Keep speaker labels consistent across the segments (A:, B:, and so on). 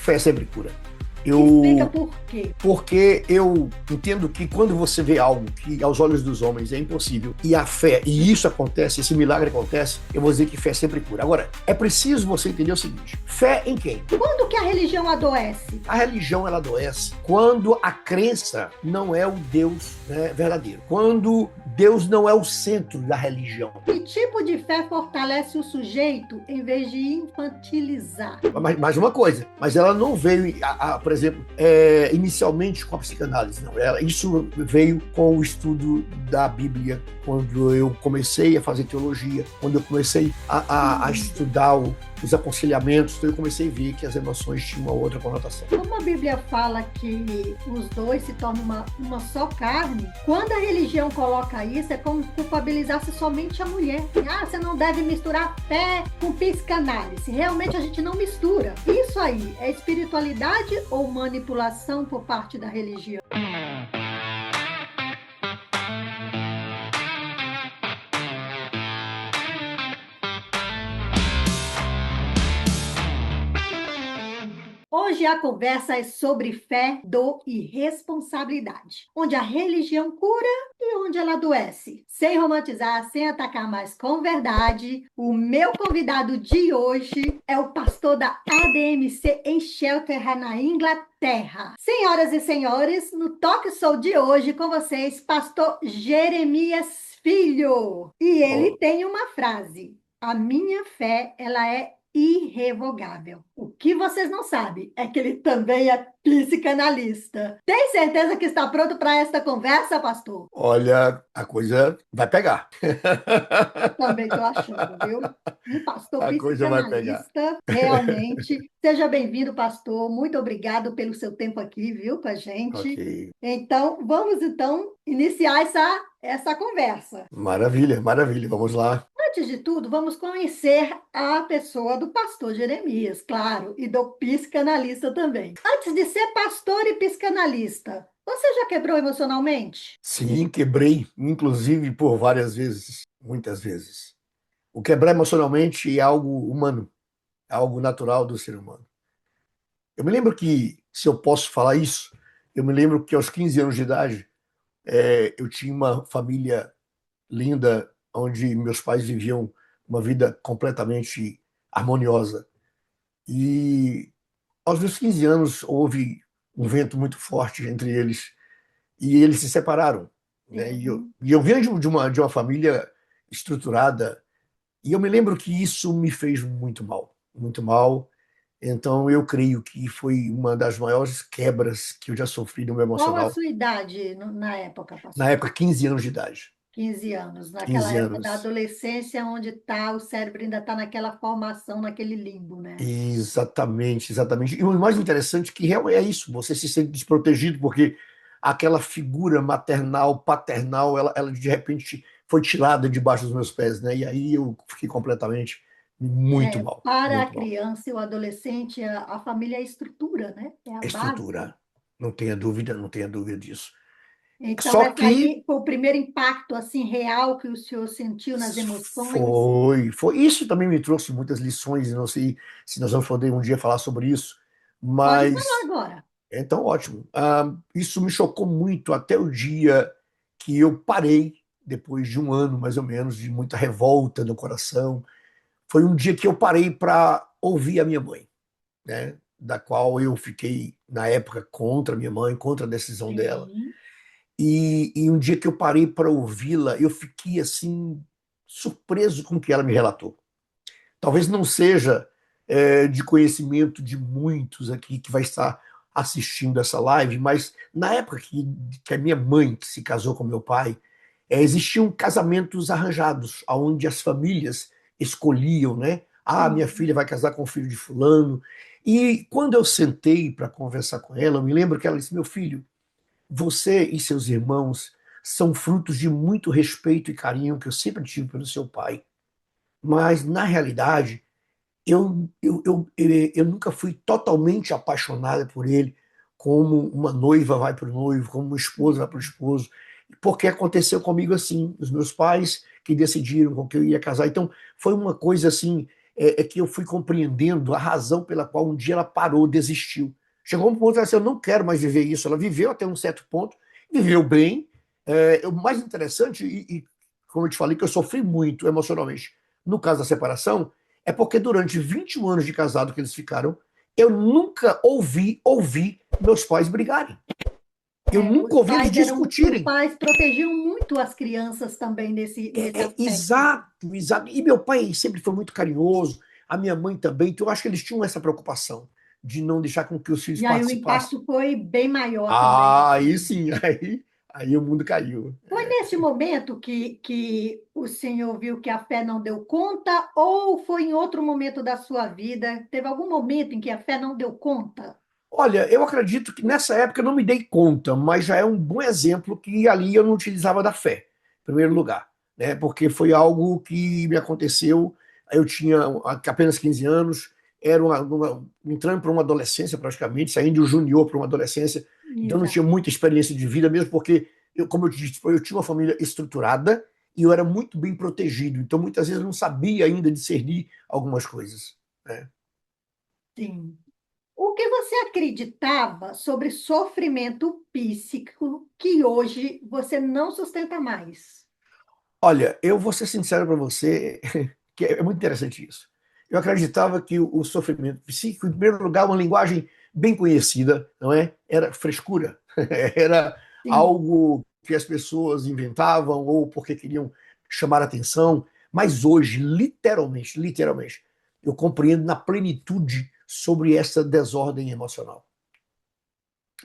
A: fé sempre cura.
B: Explica por quê.
A: Porque eu entendo que quando você vê algo que aos olhos dos homens é impossível, e a fé, e isso acontece, esse milagre acontece, eu vou dizer que fé sempre cura. Agora, é preciso você entender o seguinte: fé em quem?
B: Quando que a religião adoece?
A: A religião, ela adoece quando a crença não é o Deus, né, verdadeiro. Quando Deus não é o centro da religião.
B: Que tipo de fé fortalece o sujeito em vez de infantilizar?
A: Mais uma coisa, mas ela não veio, por exemplo, inicialmente com a psicanálise, não. Isso veio com o estudo da Bíblia, quando eu comecei a fazer teologia, quando eu comecei a estudar os aconselhamentos, então eu comecei a ver que as emoções tinham uma outra conotação.
B: Como a Bíblia fala que os dois se tornam uma só carne, quando a religião coloca isso, é como culpabilizar-se somente a mulher. Você não deve misturar fé com psicanálise. Realmente a gente não mistura. Isso aí é espiritualidade ou manipulação por parte da religião? Hoje a conversa é sobre fé, dor e responsabilidade, onde a religião cura e onde ela adoece. Sem romantizar, sem atacar, mas com verdade, o meu convidado de hoje é o pastor da ADMC em Cheltenham, na Inglaterra. Senhoras e senhores, no Talk Show de hoje com vocês, pastor Jeremias Filho. E ele tem uma frase: a minha fé, ela é irrevogável. O que vocês não sabem é que ele também é psicanalista. Tem certeza que está pronto para esta conversa, pastor?
A: Olha, a coisa vai pegar.
B: Também estou achando, viu? Um pastor
A: A coisa vai pegar.
B: psicanalista, realmente. Seja bem-vindo, pastor. Muito obrigado pelo seu tempo aqui, viu, com a gente.
A: Ok.
B: Então, vamos iniciar essa conversa.
A: Maravilha, maravilha. Vamos lá.
B: Antes de tudo, vamos conhecer a pessoa do pastor Jeremias, claro, e do psicanalista também. Antes de ser pastor e psicanalista, você já quebrou emocionalmente?
A: Sim, quebrei, inclusive por várias vezes, muitas vezes. O quebrar emocionalmente é algo humano, é algo natural do ser humano. Eu me lembro que, se eu posso falar isso, eu me lembro que aos 15 anos de idade, eu tinha uma família linda, onde meus pais viviam uma vida completamente harmoniosa. E aos meus 15 anos houve um vento muito forte entre eles e eles se separaram, né? E eu venho de uma família estruturada e eu me lembro que isso me fez muito mal, muito mal. Então eu creio que foi uma das maiores quebras que eu já sofri no meu
B: Qual a
A: emocional.
B: sua idade na época,
A: Na
B: pastor?
A: época, 15 anos de idade.
B: 15 anos, naquela
A: 15
B: época da
A: anos.
B: adolescência, onde o cérebro ainda está naquela formação, naquele limbo, né?
A: Exatamente, exatamente. E o mais interessante é que realmente é isso, você se sente desprotegido, porque aquela figura maternal, paternal, ela de repente foi tirada debaixo dos meus pés, né? E aí eu fiquei completamente muito mal,
B: Para a
A: muito mal.
B: criança e o adolescente, a família é a estrutura, né? É a
A: A
B: base.
A: estrutura, não tenha dúvida, não tenha dúvida disso.
B: Então,
A: Só
B: essa
A: que
B: aí foi o primeiro impacto assim real que o senhor sentiu nas emoções.
A: foi. Isso também me trouxe muitas lições, não sei se nós vamos poder um dia falar sobre isso,
B: Pode falar
A: mas
B: agora.
A: então, ótimo. Isso me chocou muito até o dia que eu parei, depois de um ano mais ou menos, de muita revolta no coração. Foi um dia que eu parei para ouvir a minha mãe, né? Da qual eu fiquei, na época, contra a minha mãe, contra a decisão dela.
B: Sim.
A: E um dia que eu parei para ouvi-la, eu fiquei assim, surpreso com o que ela me relatou. Talvez não seja de conhecimento de muitos aqui que vai estar assistindo essa live, mas na época que a minha mãe se casou com meu pai, existiam casamentos arranjados, onde as famílias escolhiam, né? Ah, minha
B: Sim.
A: filha vai casar com o filho de fulano. E quando eu sentei para conversar com ela, eu me lembro que ela disse: meu filho, você e seus irmãos são frutos de muito respeito e carinho que eu sempre tive pelo seu pai. Mas, na realidade, eu nunca fui totalmente apaixonada por ele, como uma noiva vai para o noivo, como uma esposa vai para o esposo, porque aconteceu comigo assim, os meus pais que decidiram com que eu ia casar. Então, foi uma coisa assim, é que eu fui compreendendo a razão pela qual um dia ela parou, desistiu. Chegou um ponto que ela disse, eu não quero mais viver isso. Ela viveu até um certo ponto, viveu bem. O mais interessante, como eu te falei, que eu sofri muito emocionalmente no caso da separação, é porque durante 21 anos de casado que eles ficaram, eu nunca ouvi meus pais brigarem. Eu nunca ouvi eles
B: Os
A: discutirem.
B: pais protegiam muito as crianças também nesse aspecto.
A: Exato, exato. E meu pai sempre foi muito carinhoso, a minha mãe também, então eu acho que eles tinham essa preocupação de não deixar com que os filhos
B: E aí o
A: participassem.
B: impacto foi bem maior também.
A: Ah, aí sim, aí o mundo caiu.
B: Foi nesse momento que o senhor viu que a fé não deu conta, ou foi em outro momento da sua vida? Teve algum momento em que a fé não deu conta?
A: Olha, eu acredito que nessa época eu não me dei conta, mas já é um bom exemplo que ali eu não utilizava da fé, em primeiro lugar, né? Porque foi algo que me aconteceu. Eu tinha apenas 15 anos, era entrando para uma adolescência praticamente, saindo de um junior para uma adolescência, então eu não tinha
B: Exato.
A: muita experiência de vida, mesmo porque, como eu te disse, eu tinha uma família estruturada e eu era muito bem protegido, então muitas vezes eu não sabia ainda discernir algumas coisas, né?
B: Sim. O que você acreditava sobre sofrimento psíquico que hoje você não sustenta mais?
A: Olha, eu vou ser sincero para você, que é muito interessante isso. Eu acreditava que o sofrimento psíquico, em primeiro lugar, uma linguagem bem conhecida, não é? Era frescura, era
B: Sim.
A: algo que as pessoas inventavam ou porque queriam chamar atenção. Mas hoje, literalmente, eu compreendo na plenitude sobre essa desordem emocional.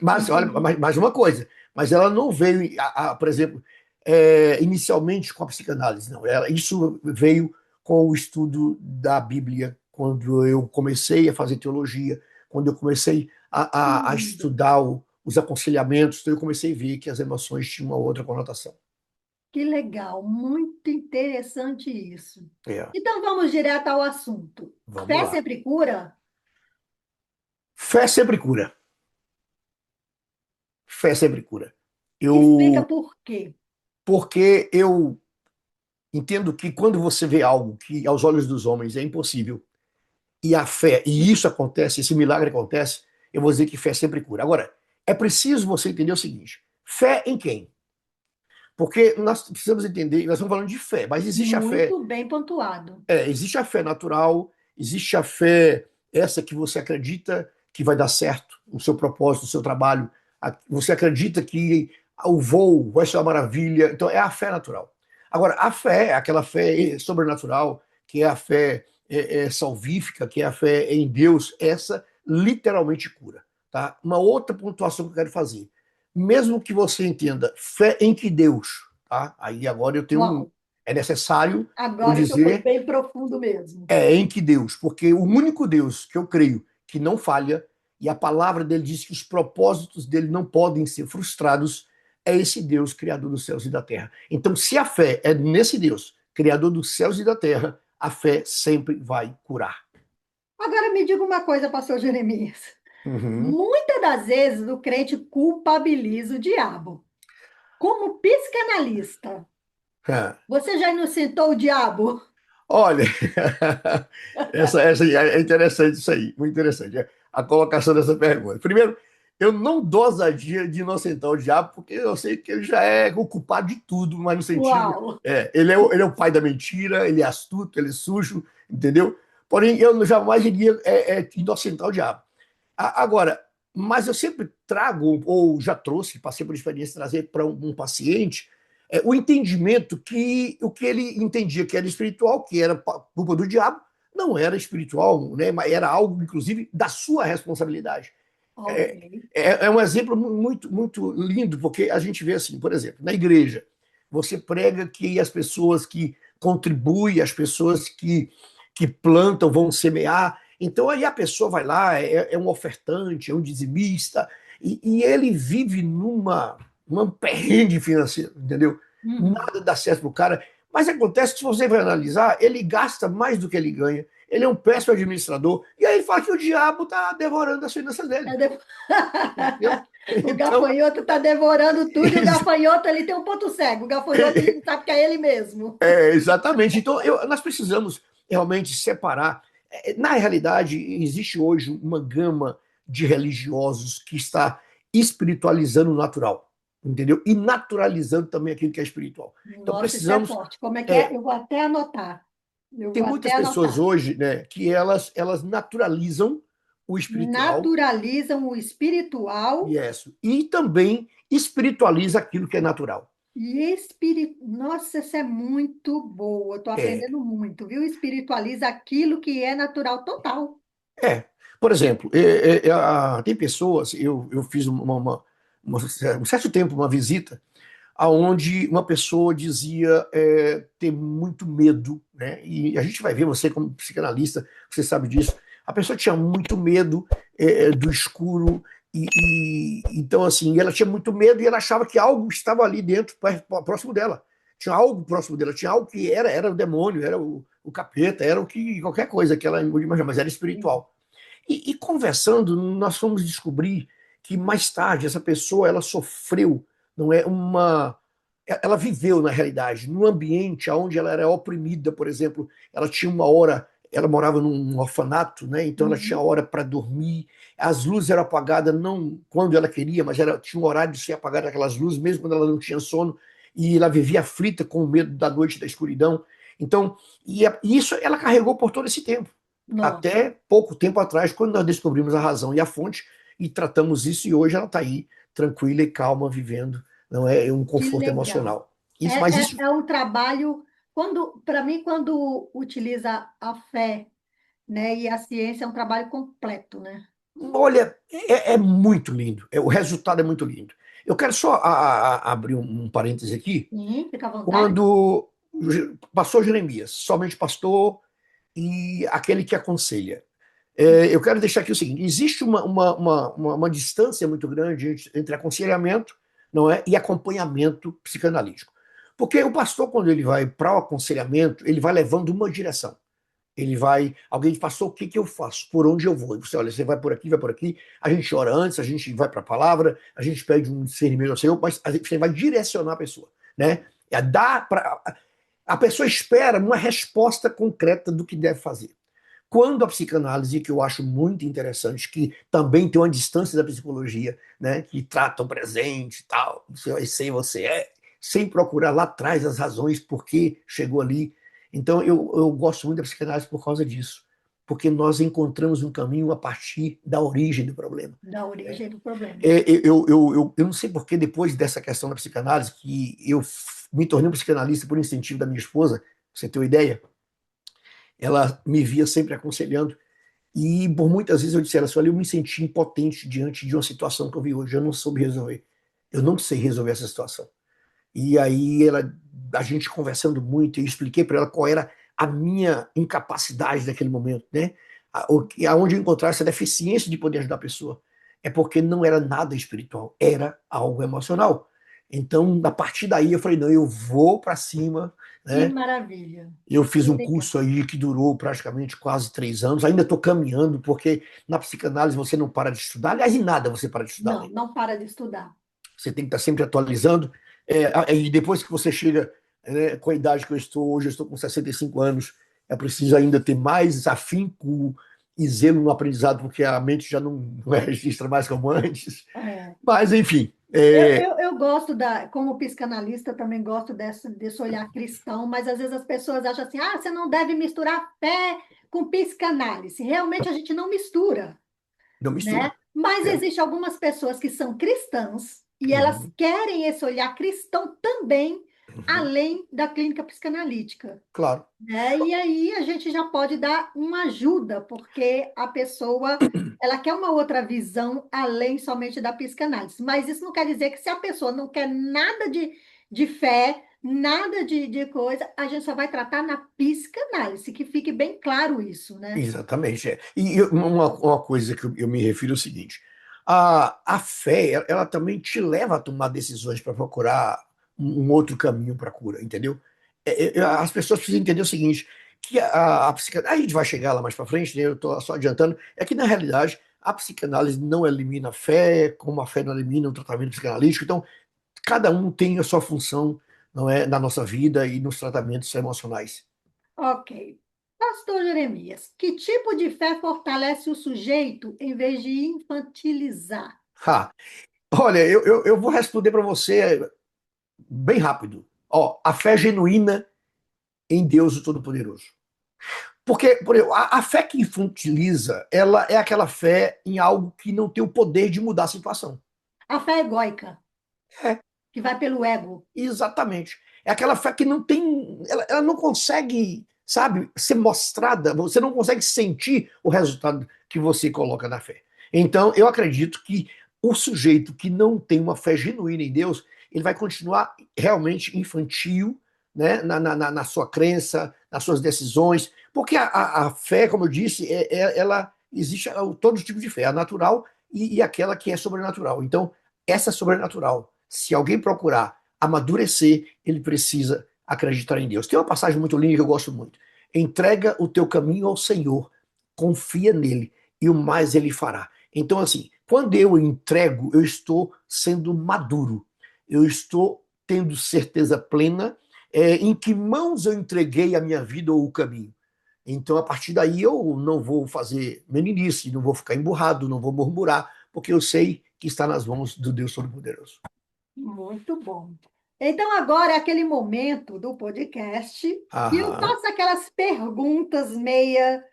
A: Mas, olha,
B: Entendi.
A: mais uma coisa, mas ela não veio, por exemplo, inicialmente com a psicanálise, não. Isso veio com o estudo da Bíblia, quando eu comecei a fazer teologia, quando eu comecei
B: Que
A: a
B: lindo.
A: estudar os aconselhamentos, então eu comecei a ver que as emoções tinham uma outra conotação.
B: Que legal, muito interessante isso.
A: É,
B: Então vamos direto ao assunto.
A: vamos
B: Fé
A: lá.
B: sempre cura?
A: Fé sempre cura. Fé sempre cura.
B: Explica
A: Eu,
B: por quê.
A: porque eu entendo que quando você vê algo que aos olhos dos homens é impossível, e a fé, e isso acontece, esse milagre acontece, eu vou dizer que fé sempre cura. Agora, é preciso você entender o seguinte: fé em quem? Porque nós precisamos entender, nós estamos falando de fé, mas
B: Muito bem pontuado.
A: existe a fé natural, existe a fé essa que você acredita que vai dar certo, o seu propósito, o seu trabalho, você acredita que o voo vai ser uma maravilha, então é a fé natural. Agora, a fé, aquela fé sobrenatural, que é a fé salvífica, que é a fé em Deus, essa literalmente cura. Tá? Uma outra pontuação que eu quero fazer. Mesmo que você entenda fé em que Deus, tá? Aí agora eu tenho
B: Uau,
A: é necessário eu
B: agora o senhor foi
A: dizer
B: bem profundo mesmo.
A: em que Deus, porque o único Deus que eu creio que não falha, e a palavra dele diz que os propósitos dele não podem ser frustrados, é esse Deus, criador dos céus e da terra. Então, se a fé é nesse Deus, criador dos céus e da terra, a fé sempre vai curar.
B: Agora me diga uma coisa, pastor Jeremias.
A: Uhum.
B: Muitas das vezes o crente culpabiliza o diabo. Como psicanalista,
A: É.
B: você já inocentou o diabo?
A: Olha, essa é interessante isso aí, muito interessante. A colocação dessa pergunta. Primeiro, eu não dou ousadia de inocentar o diabo, porque eu sei que ele já é o culpado de tudo, mas no sentido.
B: Uau!
A: Ele é o pai da mentira, ele é astuto, ele é sujo, entendeu? Porém, eu jamais iria inocentar o diabo. Agora, mas eu sempre trago, ou já trouxe, passei por experiência, trazer para um paciente o entendimento que o que ele entendia que era espiritual, que era culpa do diabo, não era espiritual, né? Mas era algo, inclusive, da sua responsabilidade.
B: Ok.
A: É, é um exemplo muito, muito lindo, porque a gente vê assim, por exemplo, na igreja, você prega que as pessoas que contribuem, as pessoas que plantam vão semear. Então aí a pessoa vai lá, é um ofertante, é um dizimista, e ele vive numa perrengue financeiro, entendeu?
B: Uhum.
A: Nada dá certo pro cara. Mas acontece que, se você vai analisar, ele gasta mais do que ele ganha. Ele é um péssimo administrador. E aí ele fala que o diabo está devorando as finanças dele.
B: É de-
A: Entendeu?
B: O
A: Então,
B: gafanhoto está devorando tudo e o gafanhoto ele tem um ponto cego. O gafanhoto ele não sabe que é ele mesmo.
A: exatamente. Então, nós precisamos realmente separar. Na realidade, existe hoje uma gama de religiosos que está espiritualizando o natural, entendeu? E naturalizando também aquilo que é espiritual. Então
B: Nossa, isso é
A: precisamos.
B: forte. Como é que é?
A: é,
B: Eu vou até anotar. Eu
A: Tem
B: vou
A: muitas
B: até
A: pessoas
B: anotar.
A: hoje, né, que elas naturalizam o espiritual
B: Naturalizam o espiritual
A: e também espiritualiza aquilo que é natural.
B: e espírito. Nossa, essa é muito boa. Estou
A: É,
B: aprendendo muito, viu? Espiritualiza aquilo que é natural total.
A: é. Por exemplo, tem pessoas, eu fiz um certo tempo uma visita aonde uma pessoa dizia ter muito medo, né? E a gente vai ver, você como psicanalista, você sabe disso. A pessoa tinha muito medo do escuro então assim, ela tinha muito medo e ela achava que algo estava ali dentro, próximo dela. Tinha algo próximo dela, tinha algo que era o demônio, era o capeta, era o que qualquer coisa que ela imaginava, mas era
B: Sim.
A: espiritual. E conversando, nós fomos descobrir que mais tarde essa pessoa ela sofreu, não é uma, ela viveu na realidade num ambiente onde ela era oprimida, por exemplo, ela tinha uma hora, ela morava num orfanato, né? Então ela tinha
B: Uhum.
A: hora para dormir, as luzes eram apagadas não quando ela queria, mas tinha um horário de ser apagada aquelas luzes, mesmo quando ela não tinha sono, e ela vivia aflita com o medo da noite, da escuridão. Então, e isso ela carregou por todo esse tempo
B: Nossa,
A: até pouco tempo atrás, quando nós descobrimos a razão e a fonte e tratamos isso, e hoje ela está aí, tranquila e calma, vivendo, não é um
B: que
A: conforto
B: legal.
A: emocional. Isso, mas isso,
B: É um trabalho, para mim, quando utiliza a fé, né, e a ciência, é um trabalho completo, né?
A: olha, é muito lindo, o resultado é muito lindo. Eu quero só abrir um parêntese aqui,
B: Sim, fica à vontade.
A: quando passou Jeremias, somente pastor e aquele que aconselha. Eu quero deixar aqui o seguinte: existe uma distância muito grande entre aconselhamento, não é, e acompanhamento psicanalítico. Porque o pastor, quando ele vai para o aconselhamento, ele vai levando uma direção. Ele vai, alguém passou, o que que eu faço? Por onde eu vou? E você, olha, você vai por aqui, a gente ora antes, a gente vai para a palavra, a gente pede um discernimento ao Senhor, mas você vai direcionar a pessoa, né? A pessoa espera uma resposta concreta do que deve fazer. Quando a psicanálise, que eu acho muito interessante, que também tem uma distância da psicologia, né, que trata o presente e tal, você vai ser, você é, sem procurar lá atrás as razões por que chegou ali. Então, eu gosto muito da psicanálise por causa disso, porque nós encontramos um caminho a partir da origem do problema.
B: Da origem do problema.
A: Eu não sei por que depois dessa questão da psicanálise, que eu me tornei um psicanalista por incentivo da minha esposa, pra você ter uma ideia, ela me via sempre aconselhando e por muitas vezes eu disse a ela assim, olha, eu me senti impotente diante de uma situação que eu vi hoje, eu não soube resolver. Eu não sei resolver essa situação. E aí a gente conversando muito, eu expliquei para ela qual era a minha incapacidade naquele momento, né? Aonde eu encontrar essa deficiência de poder ajudar a pessoa. É porque não era nada espiritual, era algo emocional. Então, a partir daí, eu falei, não, eu vou para cima,
B: Que
A: né?
B: maravilha.
A: Eu fiz
B: Que
A: um
B: legal.
A: curso aí que durou praticamente quase 3 anos. Ainda estou caminhando, porque na psicanálise você não para de estudar. Aliás, em nada você para de estudar,
B: Não,
A: né?
B: não para de estudar.
A: Você tem que estar sempre atualizando. E depois que você chega, né, com a idade que eu estou, hoje eu estou com 65 anos, é preciso ainda ter mais afinco e zelo no aprendizado, porque a mente já não registra mais como antes.
B: É.
A: Mas, enfim,
B: Eu gosto como psicanalista, eu também gosto desse olhar cristão, mas às vezes as pessoas acham assim, ah, você não deve misturar fé com psicanálise. Realmente a gente não mistura,
A: não
B: né?
A: mistura.
B: Mas
A: É.
B: existem algumas pessoas que são cristãs e elas
A: Uhum,
B: querem esse olhar cristão também,
A: uhum,
B: além da clínica psicanalítica.
A: claro.
B: Né? E aí a gente já pode dar uma ajuda, porque a pessoa ela quer uma outra visão além somente da psicanálise. Mas isso não quer dizer que se a pessoa não quer nada de fé, nada de coisa, a gente só vai tratar na psicanálise, que fique bem claro isso, né?
A: Exatamente. Uma coisa que eu me refiro é o seguinte: a fé, ela também te leva a tomar decisões para procurar um outro caminho para a cura, entendeu? As pessoas precisam entender o seguinte: que a psicanálise, a gente vai chegar lá mais para frente, né, eu estou só adiantando, é que na realidade a psicanálise não elimina a fé, como a fé não elimina o tratamento psicanalítico, então cada um tem a sua função, não é, na nossa vida e nos tratamentos emocionais.
B: Ok. Pastor Jeremias, que tipo de fé fortalece o sujeito em vez de infantilizar?
A: Ha. Olha, eu vou responder para você bem rápido. Ó, a fé genuína em Deus o Todo-Poderoso. Porque, por exemplo, a fé que infantiliza, ela é aquela fé em algo que não tem o poder de mudar a situação.
B: A fé egóica,
A: É,
B: que vai pelo ego.
A: exatamente. É aquela fé que não tem. Ela não consegue, sabe, ser mostrada, você não consegue sentir o resultado que você coloca na fé. Então, eu acredito que o sujeito que não tem uma fé genuína em Deus, ele vai continuar realmente infantil, né, na sua crença, nas suas decisões, porque a fé, como eu disse, ela existe todo tipo de fé, a natural e aquela que é sobrenatural. Então, essa sobrenatural, se alguém procurar amadurecer, ele precisa acreditar em Deus. Tem uma passagem muito linda que eu gosto muito. Entrega o teu caminho ao Senhor, confia nele e o mais ele fará. Então, assim, quando eu entrego, eu estou sendo maduro, eu estou tendo certeza plena em que mãos eu entreguei a minha vida ou o caminho. Então, a partir daí, eu não vou fazer meninice, não vou ficar emburrado, não vou murmurar, porque eu sei que está nas mãos do Deus Todo-Poderoso.
B: Muito bom. Então, agora é aquele momento do podcast que eu
A: Aham.
B: faço aquelas perguntas meia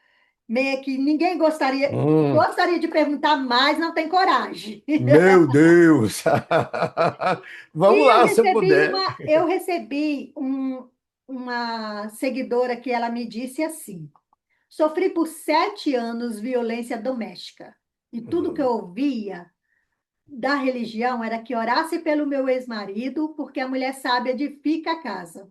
B: que ninguém
A: Hum.
B: gostaria de perguntar, mas não tem coragem.
A: Meu Deus! Vamos
B: E
A: lá, se eu puder.
B: eu recebi uma seguidora que ela me disse assim: sofri por 7 anos violência doméstica. E tudo que eu
A: Hum,
B: ouvia da religião era que orasse pelo meu ex-marido, porque a mulher sábia edifica a casa.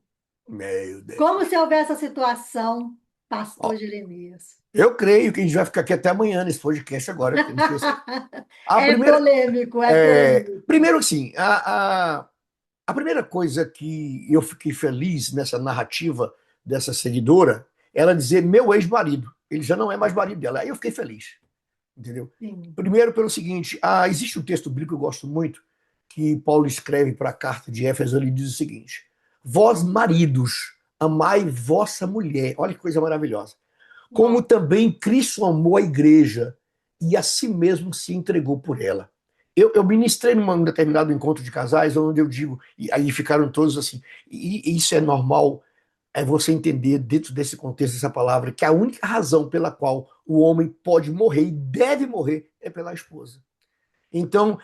A: Meu
B: Como
A: Deus.
B: se houvesse essa situação, pastor
A: Ó,
B: Jeremias?
A: eu creio que a gente vai ficar aqui até amanhã nesse podcast agora, que temos que receber. A
B: É
A: primeira.
B: polêmico, é polêmico.
A: Primeiro, assim, a primeira coisa que eu fiquei feliz nessa narrativa dessa seguidora, ela dizer meu ex-marido. Ele já não é mais marido dela. Aí eu fiquei feliz. Entendeu?
B: Sim.
A: Primeiro, pelo seguinte: existe um texto bíblico que eu gosto muito, que Paulo escreve para a carta de Éfeso, ele diz o seguinte: vós, maridos, amai vossa mulher. Olha que coisa maravilhosa. Como
B: Uau.
A: também Cristo amou a igreja e a si mesmo se entregou por ela. Eu ministrei num determinado encontro de casais, onde eu digo, e aí ficaram todos assim, e isso é normal, é você entender, dentro desse contexto dessa palavra, que a única razão pela qual o homem pode morrer e deve morrer é pela esposa. Então,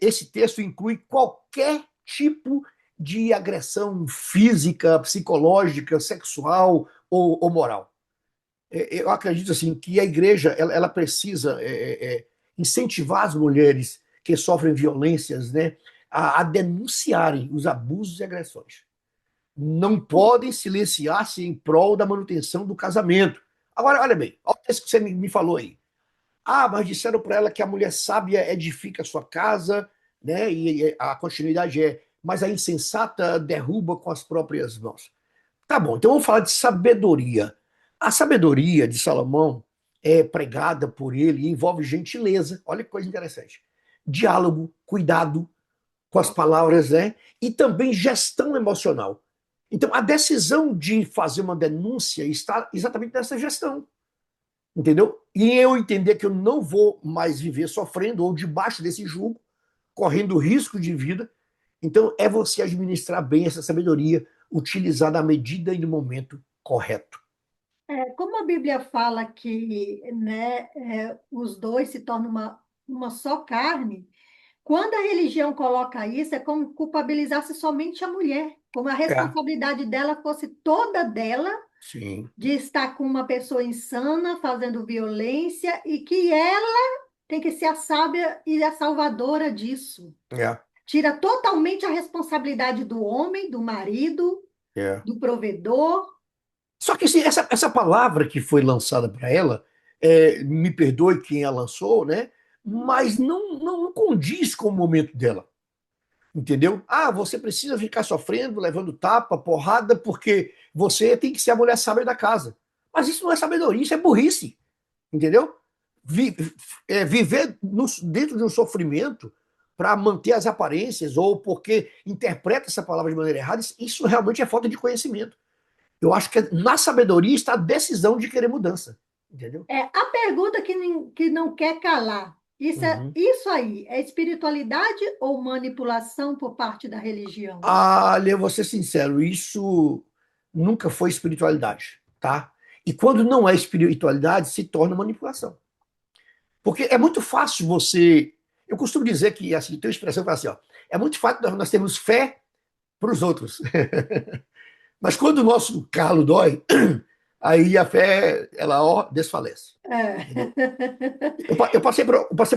A: esse texto inclui qualquer tipo de agressão física, psicológica, sexual ou moral. Eu acredito assim que a igreja ela precisa incentivar as mulheres que sofrem violências, né, a denunciarem os abusos e agressões. Não podem silenciar-se em prol da manutenção do casamento. Agora, olha bem, olha isso que você me falou aí. Mas disseram para ela que a mulher sábia edifica a sua casa, né? E a continuidade mas a insensata derruba com as próprias mãos. Tá bom, então vamos falar de sabedoria. A sabedoria de Salomão é pregada por ele e envolve gentileza. Olha que coisa interessante. Diálogo, cuidado com as palavras, né? E também gestão emocional. Então, a decisão de fazer uma denúncia está exatamente nessa gestão, entendeu? E eu entender que eu não vou mais viver sofrendo ou debaixo desse jugo, correndo risco de vida. Então, é você administrar bem essa sabedoria, utilizar na medida e no momento correto.
B: Como a Bíblia fala que, né, os dois se tornam uma só carne, quando a religião coloca isso, é como culpabilizar-se somente a mulher, como a
A: É,
B: responsabilidade dela fosse toda dela,
A: sim,
B: de estar com uma pessoa insana, fazendo violência, e que ela tem que ser a sábia e a salvadora disso.
A: é,
B: Tira totalmente a responsabilidade do homem, do marido,
A: é.
B: do provedor.
A: Só que assim, essa palavra que foi lançada para ela, me perdoe quem a lançou, né? Mas não condiz com o momento dela. Entendeu? Você precisa ficar sofrendo, levando tapa, porrada, porque você tem que ser a mulher sábia da casa. Mas isso não é sabedoria, isso é burrice. Entendeu? Vi- Viver dentro de um sofrimento para manter as aparências ou porque interpreta essa palavra de maneira errada, isso realmente é falta de conhecimento. Eu acho que na sabedoria está a decisão de querer mudança, entendeu?
B: A pergunta que não quer calar.
A: Uhum.
B: Isso aí é espiritualidade ou manipulação por parte da religião?
A: Olha, eu vou ser sincero, isso nunca foi espiritualidade, tá? E quando não é espiritualidade, se torna manipulação. Porque é muito fácil você. Eu costumo dizer que, assim, tem uma expressão que fala assim, ó, é muito fácil nós termos fé para os outros. Mas quando o nosso calo dói, aí a fé, ela ó, desfalece.
B: É.
A: Entendeu? Eu passei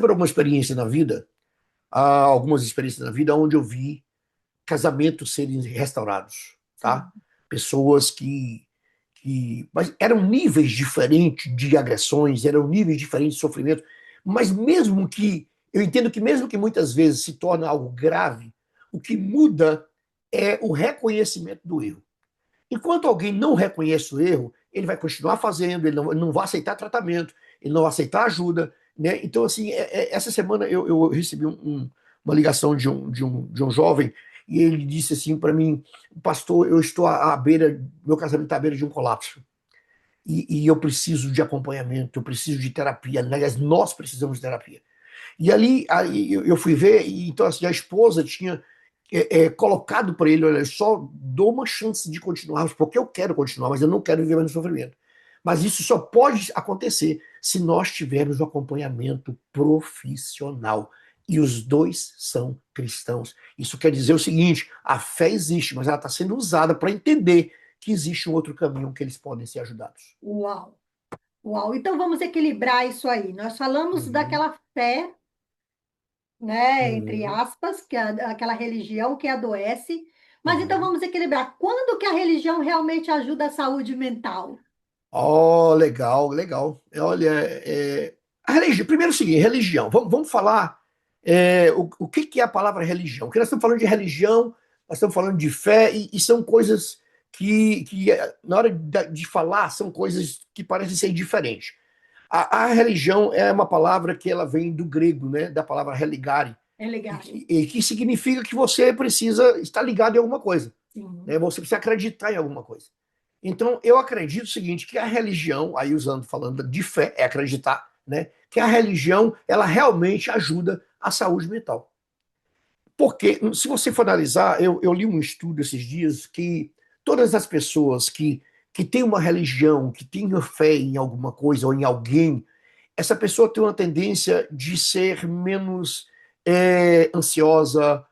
A: por alguma experiência na vida, algumas experiências na vida, onde eu vi casamentos serem restaurados, tá?
B: Sim.
A: Pessoas mas eram níveis diferentes de agressões, eram níveis diferentes de sofrimento, mas mesmo que, eu entendo que mesmo que muitas vezes se torne algo grave, o que muda é o reconhecimento do erro. Enquanto alguém não reconhece o erro, ele vai continuar fazendo, ele não vai aceitar tratamento, ele não vai aceitar ajuda, né? Então, assim, essa semana eu recebi uma ligação de um jovem e ele disse assim para mim, pastor, eu estou à beira, meu casamento está à beira de um colapso e eu preciso de acompanhamento, eu preciso de terapia, aliás, nós precisamos de terapia. E ali aí eu fui ver, e então assim, a esposa tinha colocado para ele: olha, só dou uma chance de continuar, porque eu quero continuar, mas eu não quero viver mais no sofrimento. Mas isso só pode acontecer se nós tivermos um acompanhamento profissional. E os dois são cristãos. Isso quer dizer o seguinte: a fé existe, mas ela está sendo usada para entender que existe um outro caminho que eles podem ser ajudados.
B: Uau, uau. Então vamos equilibrar isso aí. Nós falamos
A: Uhum,
B: daquela fé, né, entre
A: uhum,
B: aspas, que é aquela religião que adoece, mas então
A: uhum.
B: vamos equilibrar. Quando que a religião realmente ajuda a saúde mental?
A: Oh, legal, legal. Olha, a religião, primeiro é o seguinte, religião. Vamos falar o que é a palavra religião? Porque nós estamos falando de religião, nós estamos falando de fé, e são coisas que na hora de falar, são coisas que parecem ser diferentes. A religião é uma palavra que ela vem do grego, né? Da palavra religare,
B: É
A: e
B: legal.
A: que significa que você precisa estar ligado em alguma coisa,
B: Sim.
A: né? Você precisa acreditar em alguma coisa. Então, eu acredito o seguinte, que a religião, aí falando de fé, é acreditar, né? Que a religião, ela realmente ajuda a saúde mental. Porque, se você for analisar, eu li um estudo esses dias que todas as pessoas que têm uma religião, que têm fé em alguma coisa ou em alguém, essa pessoa tem uma tendência de ser menos ansiosa,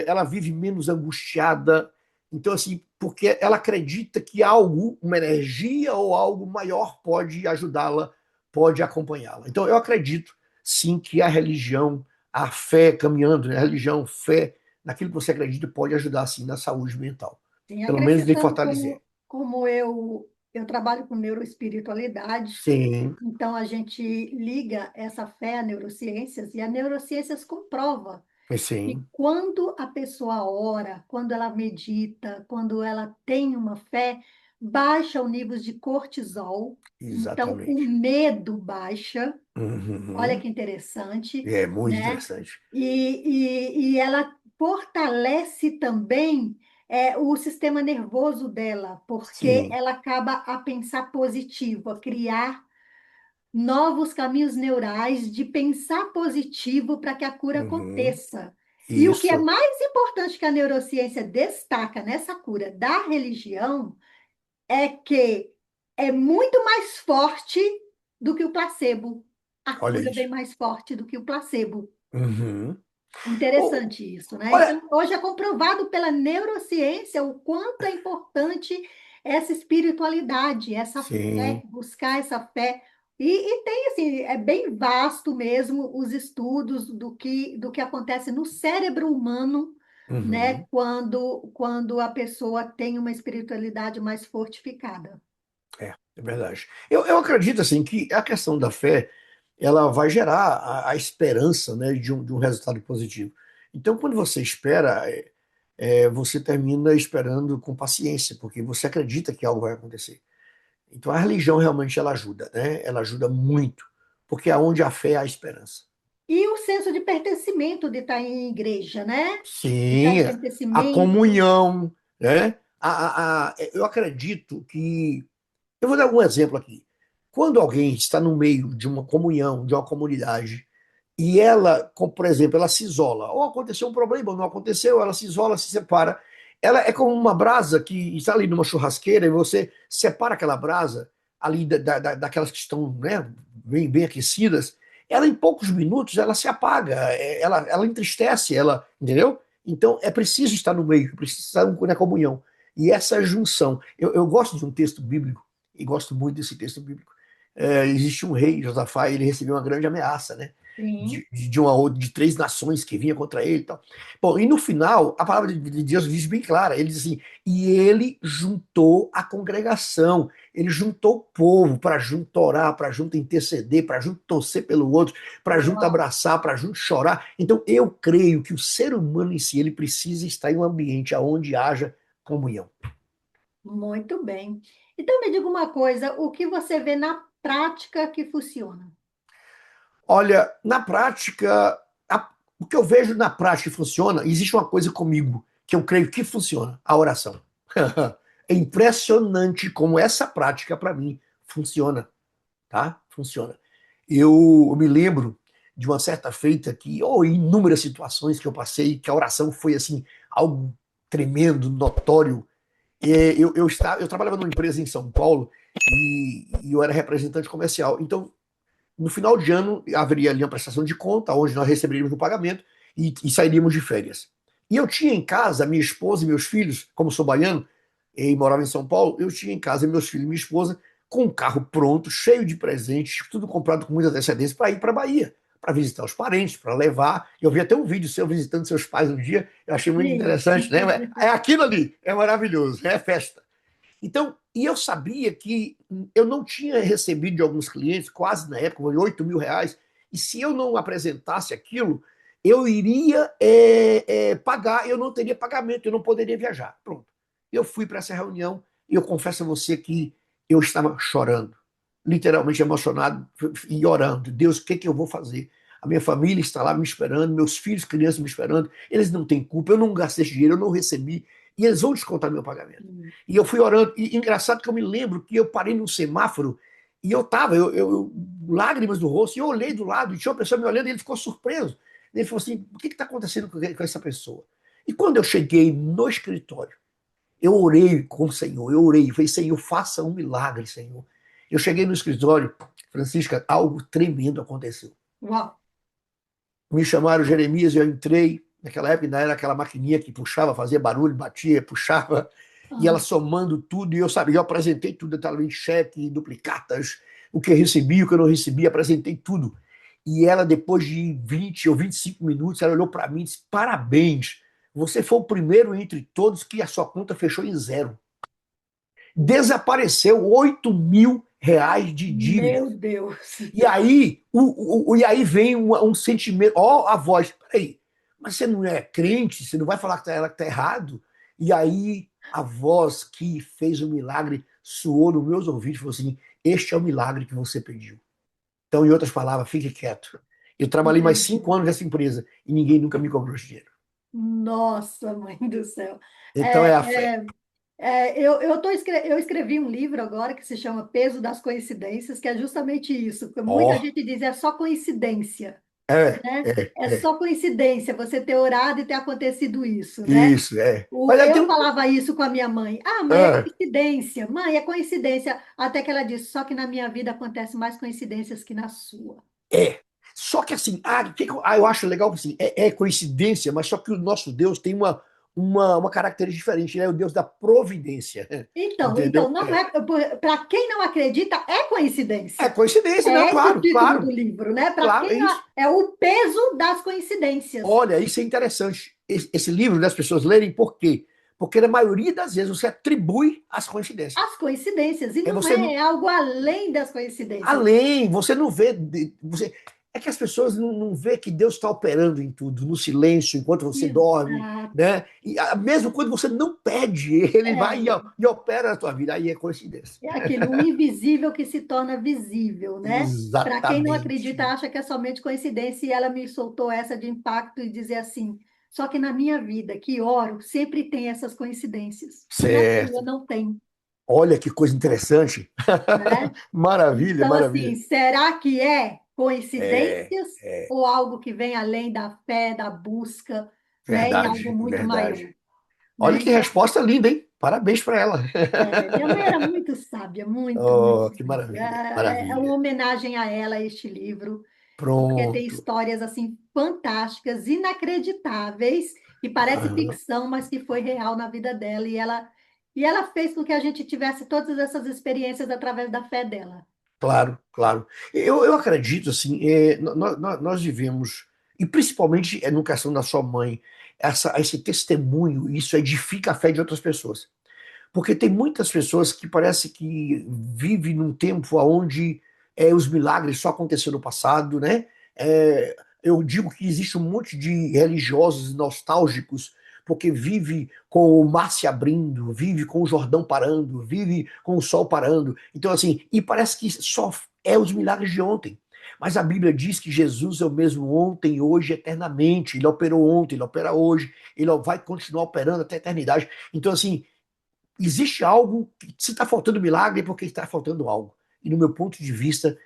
A: ela vive menos angustiada. Então, assim, porque ela acredita que algo, uma energia ou algo maior pode ajudá-la, pode acompanhá-la. Então, eu acredito, sim, que a religião, a fé caminhando, né? A religião, fé, naquilo que você acredita, pode ajudar, sim, na saúde mental.
B: Sim,
A: Pelo menos de
B: acrescentando
A: fortalecer.
B: como eu trabalho com neuroespiritualidade,
A: Sim,
B: então a gente liga essa fé a neurociências e a neurociências comprova que
A: sim,
B: quando a pessoa ora, quando ela medita, quando ela tem uma fé, baixa o nível de cortisol, então o
A: exatamente.
B: medo baixa. Olha
A: Uhum.
B: que interessante,
A: É muito
B: né?
A: interessante.
B: E ela fortalece também o sistema nervoso dela, porque
A: Sim.
B: ela acaba a pensar positivo, a criar novos caminhos neurais de pensar positivo para que a cura
A: Uhum.
B: aconteça. E o que é
A: Isso.
B: mais importante que a neurociência destaca nessa cura da religião é que é muito mais forte do que o placebo. A
A: Olha
B: cura
A: isso.
B: vem mais forte do que o placebo.
A: Uhum. Oh,
B: Interessante isso, né?
A: olha,
B: Então, hoje é comprovado pela neurociência o quanto é importante essa espiritualidade, essa fé,
A: sim.
B: buscar essa fé. E tem, assim, é bem vasto mesmo os estudos do que acontece no cérebro humano, né?
A: Uhum.
B: Quando a pessoa tem uma espiritualidade mais fortificada.
A: É verdade. Eu acredito assim que a questão da fé ela vai gerar a esperança, né, de um resultado positivo. Então, quando você espera, você termina esperando com paciência, porque você acredita que algo vai acontecer. Então, a religião realmente ela ajuda, né? Ela ajuda muito, porque aonde há fé há esperança.
B: E o senso de pertencimento de estar em igreja, né? De estar
A: Sim,
B: em
A: a
B: pertencimento.
A: comunhão, né? Eu acredito que. Eu vou dar um exemplo aqui. Quando alguém está no meio de uma comunhão, de uma comunidade, e ela, como, por exemplo, ela se isola, ou aconteceu um problema, ou não aconteceu, ela se isola, se separa. Ela é como uma brasa que está ali numa churrasqueira e você separa aquela brasa ali daquelas que estão, né, bem aquecidas. Ela, em poucos minutos, ela se apaga, ela entristece, ela, entendeu? Então, é preciso estar no meio, é preciso estar na comunhão. E essa junção. Eu gosto de um texto bíblico, e gosto muito desse texto bíblico. Existe um rei, Josafá, e ele recebeu uma grande ameaça, né?
B: Sim.
A: De três nações que vinha contra ele e tal. Bom, e no final, a palavra de Deus diz bem clara, ele diz assim, e ele juntou a congregação, ele juntou o povo para junto orar, para junto interceder, para junto torcer pelo outro, para junto
B: Uau,
A: abraçar, para junto chorar. Então, eu creio que o ser humano em si, ele precisa estar em um ambiente onde haja comunhão.
B: muito bem. Então, me diga uma coisa, o que você vê na prática que funciona?
A: Olha, na prática, o que eu vejo na prática que funciona, existe uma coisa comigo que eu creio que funciona, a oração. É impressionante como essa prática para mim funciona, tá? Funciona. Eu me lembro de uma certa feita que, ou inúmeras situações que eu passei, que a oração foi assim algo tremendo, notório. Eu trabalhava numa empresa em São Paulo e eu era representante comercial. Então no final de ano, haveria ali uma prestação de conta, onde nós receberíamos o pagamento e sairíamos de férias. E eu tinha em casa minha esposa e meus filhos, como sou baiano e morava em São Paulo, eu tinha em casa meus filhos e minha esposa com um carro pronto, cheio de presentes, tudo comprado com muita antecedência para ir para a Bahia, para visitar os parentes, para levar. Eu vi até um vídeo seu visitando seus pais um dia, eu achei muito
B: Sim.
A: interessante, né? É aquilo ali, é maravilhoso, é festa. Então, e eu sabia que eu não tinha recebido de alguns clientes, quase na época, R$ 8.000, e se eu não apresentasse aquilo, eu iria pagar, eu não teria pagamento, eu não poderia viajar. Pronto. Eu fui para essa reunião e eu confesso a você que eu estava chorando, literalmente emocionado e orando. Deus, o que, que eu vou fazer? A minha família está lá me esperando, meus filhos, crianças me esperando, eles não têm culpa, eu não gastei esse dinheiro, eu não recebi, e eles vão descontar meu pagamento. E eu fui orando. E engraçado que eu me lembro que eu parei num semáforo e eu tava, lágrimas no rosto, e eu olhei do lado, e tinha uma pessoa me olhando, e ele ficou surpreso. Ele falou assim: o que está acontecendo com essa pessoa? E quando eu cheguei no escritório, eu orei com o Senhor, eu orei, falei: Senhor, faça um milagre, Senhor. Eu cheguei no escritório, Francisca, algo tremendo aconteceu.
B: Uau.
A: Me chamaram Jeremias, eu entrei. Naquela época ainda era aquela maquininha que puxava, fazia barulho, batia, puxava, e ela
B: Ah,
A: somando tudo, e eu sabia, eu apresentei tudo, detalhadamente, cheque, duplicatas, o que eu recebi, o que eu não recebi, apresentei tudo. E ela, depois de 20 ou 25 minutos, ela olhou para mim e disse: Parabéns, você foi o primeiro entre todos que a sua conta fechou em zero. Desapareceu R$ 8.000 de dívida.
B: meu Deus.
A: E aí vem um sentimento, ó, a voz, peraí, mas você não é crente, você não vai falar que ela está errado? E aí a voz que fez o milagre soou nos meus ouvidos e falou assim: Este é o milagre que você pediu. Então, em outras palavras, fique quieto. Eu trabalhei mais
B: Meu
A: 5 anos
B: Deus.
A: nessa empresa e ninguém nunca me cobrou dinheiro.
B: Nossa, mãe do céu.
A: Então é a
B: É,
A: fé.
B: eu escrevi um livro agora que se chama Peso das Coincidências, que é justamente isso. Porque muita
A: Ó,
B: gente diz é só coincidência,
A: é,
B: né?
A: é,
B: É
A: é.
B: só coincidência você ter orado e ter acontecido isso, né?
A: Isso, é. Mas aí tem
B: Eu
A: um.
B: falava isso com a minha mãe. Ah, mãe, é
A: Ah,
B: coincidência. Mãe, é coincidência. Até que ela disse, só que na minha vida acontece mais coincidências que na sua.
A: é. Só que assim, eu acho legal assim, é coincidência, mas só que o nosso Deus tem uma característica diferente, ele é o Deus da providência.
B: Então,
A: Entendeu?
B: não é, para quem não acredita, é
A: É
B: coincidência.
A: coincidência, não,
B: É esse o
A: claro,
B: título do
A: claro,
B: livro, né? Para
A: claro, é
B: quem não,
A: isso.
B: é o peso das coincidências.
A: Olha, isso é interessante. Esse livro das pessoas lerem, por quê? Porque na maioria das vezes você atribui as coincidências.
B: As coincidências, e
A: É
B: não
A: você
B: é, é algo além das coincidências.
A: além, você não vê. É que as pessoas não vê que Deus está operando em tudo, no silêncio, enquanto você dorme,
B: Exato.
A: né? E mesmo quando você não pede, ele vai
B: É,
A: e opera na tua vida. Aí é coincidência.
B: é aquilo, o invisível que se torna visível, né? Para quem não acredita,
A: Exatamente.
B: acha que é somente coincidência, e ela me soltou essa de impacto e dizer assim: Só que na minha vida, que oro, sempre tem essas coincidências. E na sua
A: Certo.
B: não tem,
A: Olha que coisa interessante.
B: né?
A: Maravilha,
B: Então, assim,
A: maravilha.
B: será que é
A: É,
B: coincidências
A: é
B: ou algo que vem além da fé, da busca, né, em algo
A: verdade,
B: muito
A: verdade.
B: maior,
A: Olha
B: né?
A: que
B: Então,
A: resposta linda, hein? Parabéns para ela.
B: minha mãe era muito sábia, muito, muito
A: Oh, que
B: sábia.
A: maravilha,
B: É uma
A: maravilha.
B: homenagem a ela, este livro, porque tem
A: Pronto.
B: histórias, assim, fantásticas, inacreditáveis, que parece
A: Aham.
B: ficção, mas que foi real na vida dela, e ela fez com que a gente tivesse todas essas experiências através da fé dela.
A: Claro, claro. Eu acredito, assim, nós vivemos, e principalmente no questão da sua mãe, esse testemunho, isso edifica a fé de outras pessoas. Porque tem muitas pessoas que parece que vivem num tempo onde os milagres só aconteceram no passado, né? Eu digo que existe um monte de religiosos nostálgicos, porque vive com o mar se abrindo, vive com o Jordão parando, vive com o sol parando. Então, assim, e parece que só é os milagres de ontem. Mas a Bíblia diz que Jesus é o mesmo ontem, hoje, eternamente. Ele operou ontem, ele opera hoje, ele vai continuar operando até a eternidade. Então, assim, existe algo que se está faltando milagre é porque está faltando algo. E no meu ponto de vista,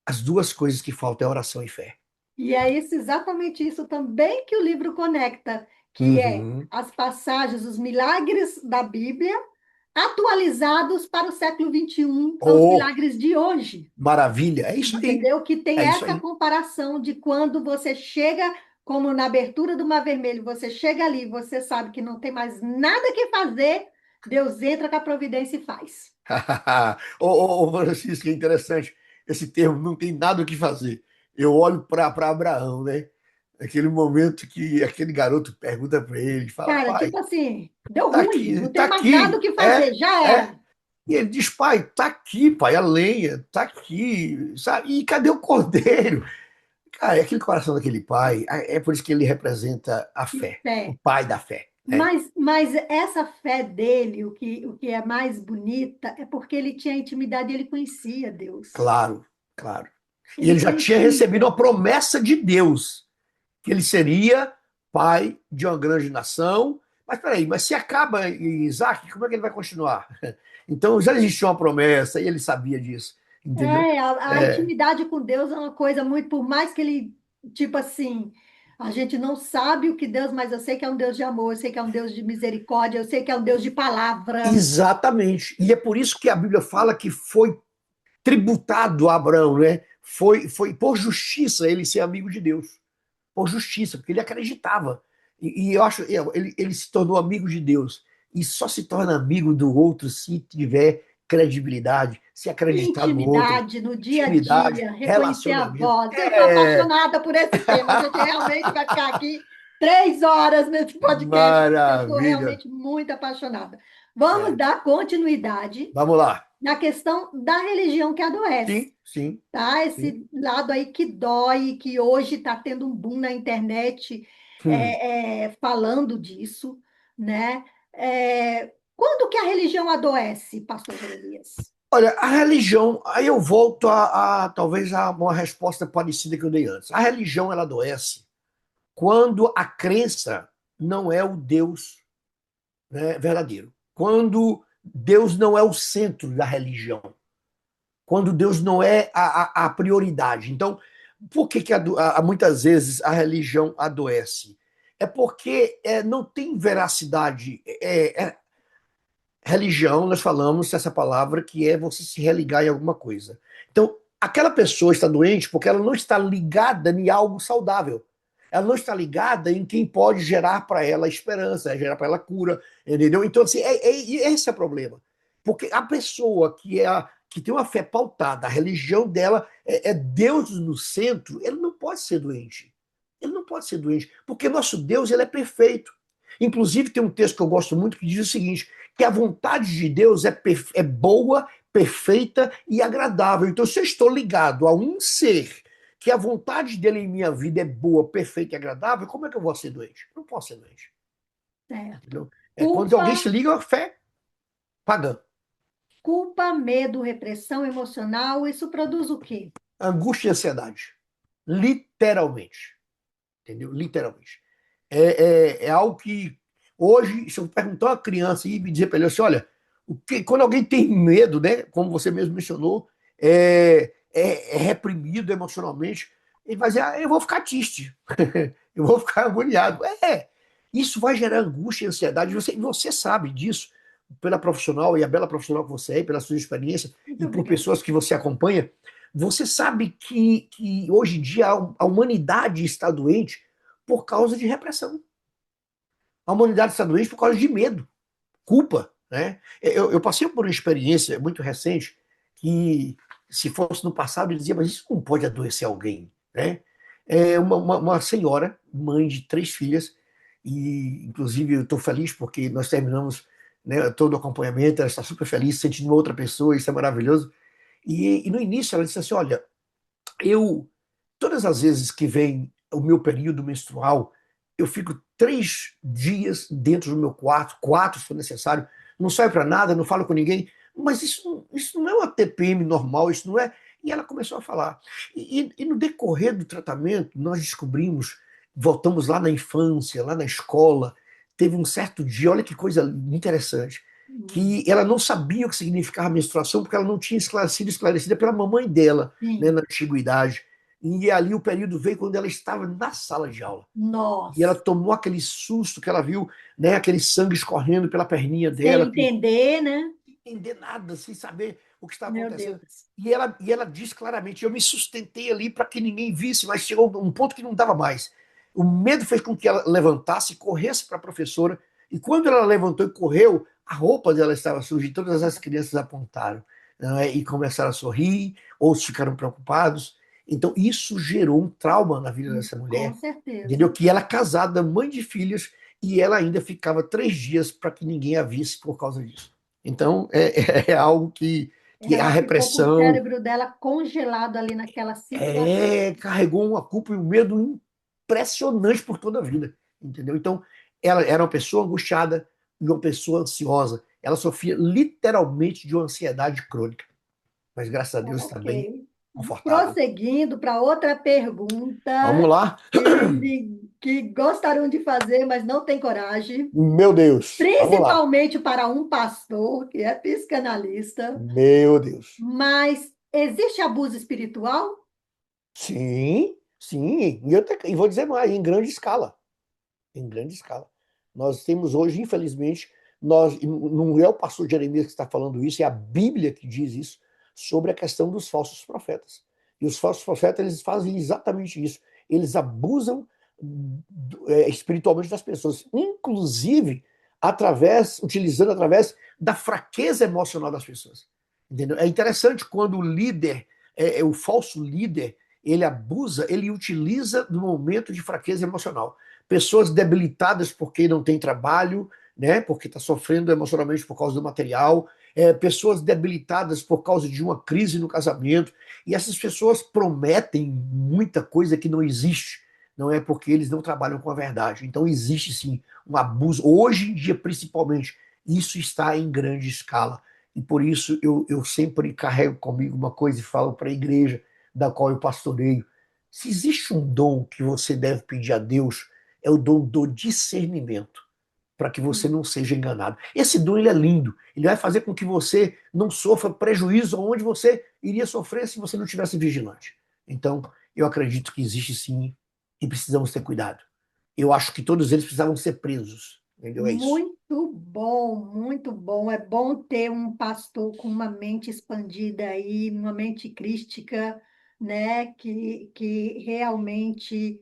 A: as duas coisas que faltam é oração e fé.
B: E é isso, exatamente isso também que o livro conecta, que é
A: Uhum.
B: as passagens, os milagres da Bíblia, atualizados para o século XXI, aos
A: Oh,
B: milagres de hoje.
A: maravilha! É isso aí.
B: Entendeu? Que tem
A: É isso
B: essa
A: aí.
B: comparação de quando você chega, como na abertura do Mar Vermelho, você chega ali, você sabe que não tem mais nada que fazer, Deus entra com a providência e faz.
A: Francisco, é interessante. Esse termo não tem nada o que fazer. Eu olho para Abraão, né? Aquele momento que aquele garoto pergunta para ele, fala,
B: Cara,
A: pai,
B: tipo assim, deu
A: tá
B: ruim,
A: aqui,
B: não
A: tá
B: tem mais nada o
A: aqui,
B: que fazer, já
A: é.
B: era.
A: E ele diz, pai, tá aqui, pai, a lenha, tá aqui, sabe? E cadê o cordeiro? Cara, é aquele coração daquele pai, é por isso que ele representa a
B: Que
A: fé, o
B: fé.
A: pai da fé, né?
B: Mas essa fé dele, o que é mais bonita, é porque ele tinha intimidade, ele conhecia Deus.
A: Claro, claro. E
B: Ele
A: ele já tinha recebido
B: conhecia.
A: a promessa de Deus, que ele seria pai de uma grande nação. Mas peraí, mas se acaba em Isaac, como é que ele vai continuar? Então já existia uma promessa e ele sabia disso, entendeu?
B: É, a
A: É,
B: intimidade com Deus é uma coisa muito, por mais que ele, tipo assim, a gente não sabe o que Deus, mas eu sei que é um Deus de amor, eu sei que é um Deus de misericórdia, eu sei que é um Deus de palavra.
A: exatamente. E é por isso que a Bíblia fala que foi tributado a Abraão, né? Foi por justiça ele ser amigo de Deus. Por justiça, porque ele acreditava. E eu acho, ele se tornou amigo de Deus. E só se torna amigo do outro se tiver credibilidade, se acreditar no outro.
B: Intimidade no dia a
A: Intimidade,
B: dia, reconhecer a
A: relacionamento.
B: voz. Eu estou apaixonada por esse tema. A gente realmente vai ficar aqui 3 horas nesse podcast, porque eu estou
A: Maravilha.
B: realmente muito apaixonada. Vamos
A: É.
B: dar continuidade
A: Vamos lá.
B: na questão da religião que adoece.
A: Sim, sim,
B: Tá?
A: sim.
B: Esse lado aí que dói, que hoje está tendo um boom na internet
A: Hum.
B: falando disso, né? Quando que a religião adoece, pastor Jeremias?
A: Olha, a religião, aí eu volto talvez a uma resposta parecida que eu dei antes. A religião ela adoece quando a crença não é o Deus, né, verdadeiro. Quando Deus não é o centro da religião. Quando Deus não é a prioridade. Então, por que, que muitas vezes a religião adoece? É porque não tem veracidade. Religião, nós falamos essa palavra que é você se religar em alguma coisa. Então, aquela pessoa está doente porque ela não está ligada em algo saudável. Ela não está ligada em quem pode gerar para ela esperança, gerar para ela cura, entendeu? Então, assim, esse é o problema. Porque a pessoa que tem uma fé pautada, a religião dela é Deus no centro, ele não pode ser doente. Ele não pode ser doente, porque nosso Deus ele é perfeito. Inclusive, tem um texto que eu gosto muito que diz o seguinte: que a vontade de Deus é boa, perfeita e agradável. Então, se eu estou ligado a um ser que a vontade dele em minha vida é boa, perfeita e agradável, como é que eu vou ser doente? Não posso ser doente.
B: Certo.
A: Entendeu? É quando alguém
B: Culpa,
A: se liga à fé pagã.
B: culpa, medo, repressão emocional, isso produz o quê?
A: Angústia e ansiedade. Literalmente. Entendeu? Literalmente. É algo que hoje, se eu perguntar a uma criança e me dizer para ele assim, olha, quando alguém tem medo, né, como você mesmo mencionou, é reprimido emocionalmente, ele vai dizer, eu vou ficar triste, eu vou ficar agoniado. Isso vai gerar angústia e ansiedade, você sabe disso, pela profissional e a bela profissional que você é, pela sua experiência
B: Muito
A: e por
B: obrigada.
A: pessoas que você acompanha, você sabe que hoje em dia a humanidade está doente por causa de repressão. A humanidade está doente por causa de medo, culpa, né? Eu passei por uma experiência muito recente que, se fosse no passado, eu dizia, mas isso não pode adoecer alguém, né? Uma senhora, mãe de 3 filhas, e inclusive eu estou feliz porque nós terminamos, né, todo o acompanhamento, ela está super feliz, sentindo uma outra pessoa, isso é maravilhoso. E no início ela disse assim, olha, eu, todas as vezes que vem o meu período menstrual, eu fico 3 dias dentro do meu quarto, 4 se for necessário, não saio para nada, não falo com ninguém, mas isso não é uma TPM normal, isso não é. E ela começou a falar. E no decorrer do tratamento, nós descobrimos, voltamos lá na infância, lá na escola, teve um certo dia, olha que coisa interessante, que ela não sabia o que significava menstruação, porque ela não tinha sido esclarecida pela mamãe dela, né,
B: Sim.
A: na antiguidade. E ali o período veio quando ela estava na sala de aula. E ela
B: Nossa,
A: tomou aquele susto que ela viu, né, aquele sangue escorrendo pela perninha
B: sem
A: dela,
B: entender, né?
A: sem entender nada, sem saber o que estava
B: Meu
A: acontecendo.
B: Deus.
A: E ela diz claramente: eu me sustentei ali para que ninguém visse, mas chegou um ponto que não dava mais. O medo fez com que ela levantasse, corresse para a professora, e quando ela levantou e correu, a roupa dela estava suja, e todas as crianças apontaram, né, e começaram a sorrir, outros ficaram preocupados. Então, isso gerou um trauma na vida dessa
B: Com
A: mulher,
B: certeza.
A: entendeu? Que ela, casada, mãe de filhos, e ela ainda ficava 3 dias para que ninguém a visse por causa disso. Então, é algo que a
B: Ela ficou com o
A: repressão
B: cérebro dela congelado ali naquela situação.
A: carregou uma culpa e um medo impressionante por toda a vida, entendeu? Então, ela era uma pessoa angustiada e uma pessoa ansiosa. Ela sofria literalmente de uma ansiedade crônica, mas graças a Deus está bem
B: Ok.
A: confortável.
B: Prosseguindo para outra pergunta
A: Vamos lá?
B: que gostariam de fazer, mas não tem coragem,
A: Meu Deus, vamos lá.
B: principalmente para um pastor que é psicanalista.
A: Meu Deus.
B: Mas existe abuso espiritual?
A: Sim, sim. E vou dizer mais, em grande escala. Em grande escala. Nós temos hoje, infelizmente, não é o pastor Jeremias que está falando isso, é a Bíblia que diz isso, sobre a questão dos falsos profetas. E os falsos profetas, eles fazem exatamente isso. Eles abusam espiritualmente das pessoas, inclusive utilizando através da fraqueza emocional das pessoas. Entendeu? É interessante quando o líder, o falso líder, ele abusa, ele utiliza do momento de fraqueza emocional. Pessoas debilitadas porque não tem trabalho, né? Porque está sofrendo emocionalmente por causa do material, pessoas debilitadas por causa de uma crise no casamento, e essas pessoas prometem muita coisa que não existe, não é porque eles não trabalham com a verdade. Então existe sim um abuso, hoje em dia principalmente, isso está em grande escala. E por isso eu sempre carrego comigo uma coisa e falo para a igreja da qual eu pastoreio. Se existe um dom que você deve pedir a Deus, é o dom do discernimento, para que você não seja enganado. Esse dom ele é lindo, ele vai fazer com que você não sofra prejuízo onde você iria sofrer se você não tivesse vigilante. Então, eu acredito que existe sim e precisamos ter cuidado. Eu acho que todos eles precisavam ser presos, entendeu? É isso.
B: Muito bom, muito bom. É bom ter um pastor com uma mente expandida aí, uma mente crística, né? Que realmente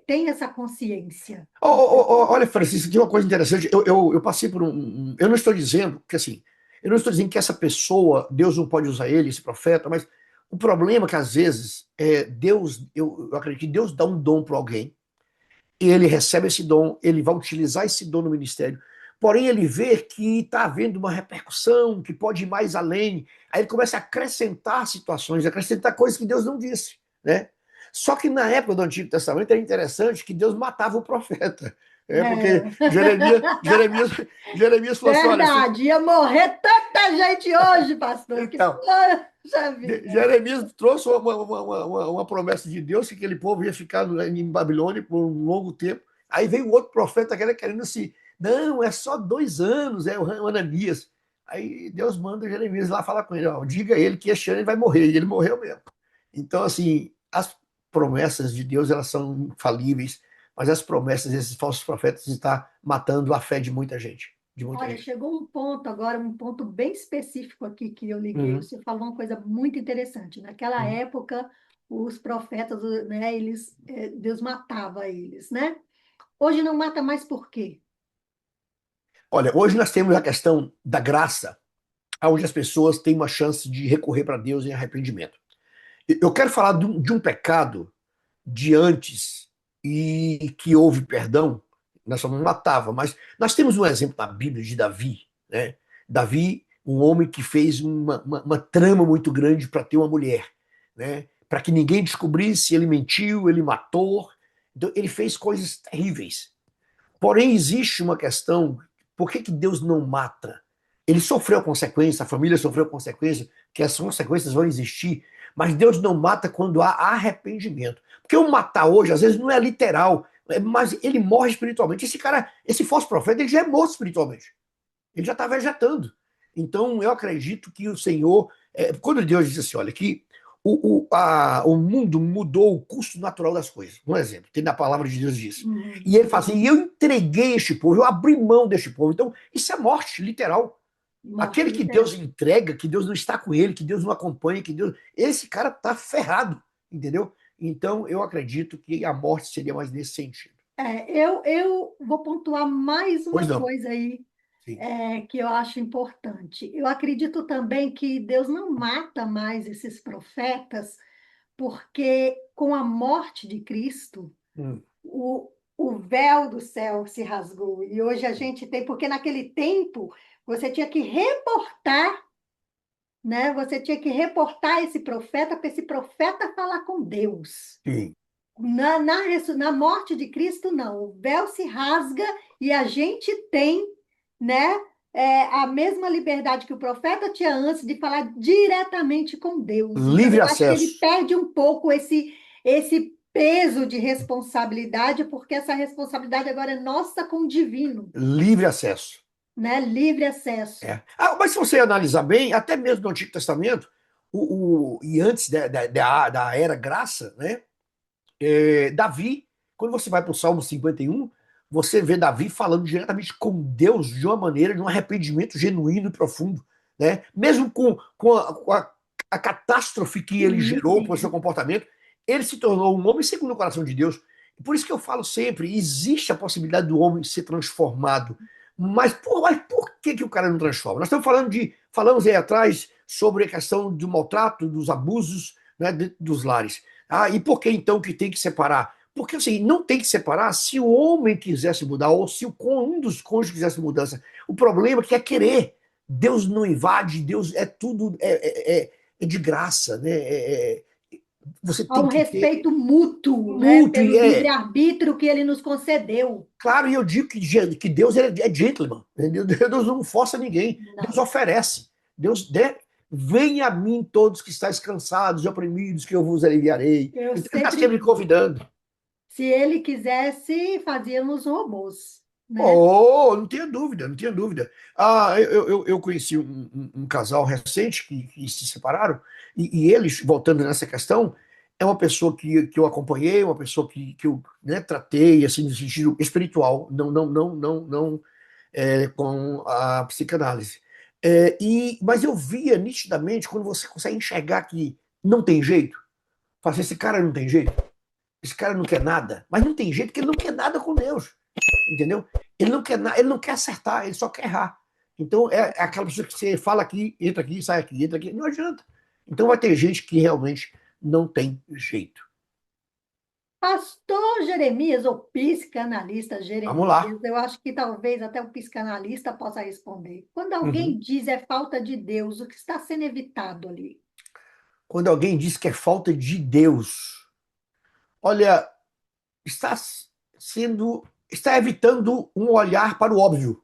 B: tem essa consciência.
A: Olha, Francisco, tem uma coisa interessante. Eu passei por Eu não estou dizendo que assim, eu não estou dizendo que essa pessoa, Deus não pode usar ele, esse profeta, mas o problema é que às vezes Deus, eu acredito que Deus dá um dom para alguém, ele recebe esse dom, ele vai utilizar esse dom no ministério, porém ele vê que está havendo uma repercussão, que pode ir mais além, aí ele começa a acrescentar situações, acrescentar coisas que Deus não disse, né? Só que na época do Antigo Testamento era interessante que Deus matava o profeta. Porque
B: É.
A: Jeremias falou assim: olha,
B: Verdade, ia morrer tanta gente hoje, pastor, que
A: então,
B: poxa vida.
A: Jeremias trouxe uma promessa de Deus que aquele povo ia ficar em Babilônia por um longo tempo. Aí veio o outro profeta querendo se. Não, é só 2 anos, é o Ananias. Aí Deus manda o Jeremias lá falar com ele: ó, diga a ele que este ano ele vai morrer. E ele morreu mesmo. Então, assim, as promessas de Deus elas são infalíveis, mas as promessas desses falsos profetas estão matando a fé de muita gente. De muita
B: Olha,
A: gente.
B: chegou um ponto agora, um ponto bem específico aqui que eu liguei.
A: Uhum,
B: Você falou uma coisa muito interessante. Naquela
A: uhum.
B: época, os profetas, né, Deus matava eles, né? Hoje não mata mais por quê?
A: Olha, hoje nós temos a questão da graça, onde as pessoas têm uma chance de recorrer para Deus em arrependimento. Eu quero falar de um pecado de antes e que houve perdão, nós só não matava, mas nós temos um exemplo na Bíblia de Davi, né? Davi, um homem que fez uma trama muito grande para ter uma mulher, né? Para que ninguém descobrisse, ele mentiu, ele matou, então ele fez coisas terríveis. Porém, existe uma questão: por que Deus não mata? Ele sofreu consequência, a família sofreu consequência, que as consequências vão existir, mas Deus não mata quando há arrependimento. Porque o matar hoje, às vezes, não é literal, mas ele morre espiritualmente. Esse cara, esse falso profeta, ele já é morto espiritualmente. Ele já está vegetando. Então, eu acredito que o Senhor, quando Deus diz assim, olha, que o mundo mudou o curso natural das coisas. Um exemplo, tem na palavra de Deus diz.
B: Uhum.
A: E ele fala assim, e eu entreguei este povo, eu abri mão deste povo. Então, isso é morte, literal.
B: Morte
A: Aquele que Deus
B: literal.
A: entrega, que Deus não está com ele, que Deus não acompanha, que Deus. Esse cara está ferrado, entendeu? Então, eu acredito que a morte seria mais nesse sentido.
B: Eu vou pontuar mais
A: Pois
B: uma
A: não.
B: coisa aí,
A: Sim.
B: que eu acho importante. Eu acredito também que Deus não mata mais esses profetas, porque com a morte de Cristo,
A: Hum,
B: o véu do céu se rasgou. E hoje a gente tem, porque naquele tempo você tinha que reportar, né? Você tinha que reportar esse profeta para esse profeta falar com Deus.
A: sim.
B: Na morte de Cristo, não. O véu se rasga e a gente tem, né, a mesma liberdade que o profeta tinha antes de falar diretamente com Deus. Então,
A: Livre
B: eu acho que ele
A: acesso.
B: perde um pouco esse peso de responsabilidade, porque essa responsabilidade agora é nossa com o divino,
A: Livre acesso.
B: né? Livre acesso.
A: Mas se você analisar bem, até mesmo no Antigo Testamento, e antes da era graça, né? Davi, quando você vai para o Salmo 51, você vê Davi falando diretamente com Deus de uma maneira, de um arrependimento genuíno e profundo. Né? Mesmo com a catástrofe que ele
B: Sim,
A: gerou por seu
B: sim.
A: comportamento, ele se tornou um homem segundo o coração de Deus. Por isso que eu falo sempre, existe a possibilidade do homem ser transformado. Mas por que o cara não transforma? Nós estamos falamos aí atrás sobre a questão do maltrato, dos abusos, né, dentro dos lares. E por que então que tem que separar? Porque assim, não tem que separar se o homem quisesse mudar ou se um dos cônjuges quisesse mudança. O problema é que é querer. Deus não invade, Deus é tudo é de graça, né? Você
B: Há
A: tem
B: um
A: que ter
B: respeito mútuo, né,
A: mútuo
B: pelo
A: e
B: livre-arbítrio que ele nos concedeu.
A: claro, e eu digo que Deus é gentleman. Entendeu? Deus não força ninguém. Deus
B: Não.
A: oferece. Venha a mim todos que estáis cansados e oprimidos, que eu vos aliviarei.
B: Eu
A: Então, ele está sempre
B: sempre,
A: convidando.
B: se ele quisesse, fazíamos robôs, né?
A: Oh, não tenha dúvida, não tenha dúvida. Eu conheci um casal recente que se separaram, e eles, voltando nessa questão, é uma pessoa que eu acompanhei, uma pessoa que eu, né, tratei, assim, no sentido espiritual, não com a psicanálise. Mas eu via nitidamente, quando você consegue enxergar que não tem jeito, fala assim, esse cara não tem jeito, esse cara não quer nada, mas não tem jeito porque ele não quer nada com Deus, entendeu? Ele não quer acertar, ele só quer errar. Então é aquela pessoa que você fala aqui, sai aqui, entra aqui, não adianta. Então vai ter gente que realmente não tem jeito.
B: Pastor Jeremias, ou psicanalista
A: Vamos lá.
B: Jeremias, eu acho que talvez até o psicanalista possa responder. Quando alguém
A: Uhum.
B: diz é falta de Deus, o que está sendo evitado ali?
A: Quando alguém diz que é falta de Deus, olha, está está evitando um olhar para o óbvio,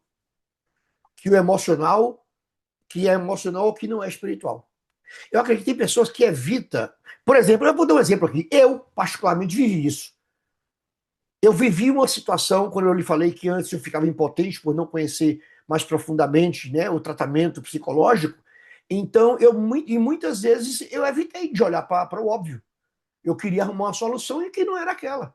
A: que o emocional, que é emocional ou que não é espiritual. Eu acredito que tem pessoas que evitam. Por exemplo, eu vou dar um exemplo aqui. Eu, particularmente, vivi isso. Eu vivi uma situação, quando eu lhe falei que antes eu ficava impotente por não conhecer mais profundamente, né, o tratamento psicológico. Então, e muitas vezes eu evitei de olhar para o óbvio. Eu queria arrumar uma solução e que não era aquela.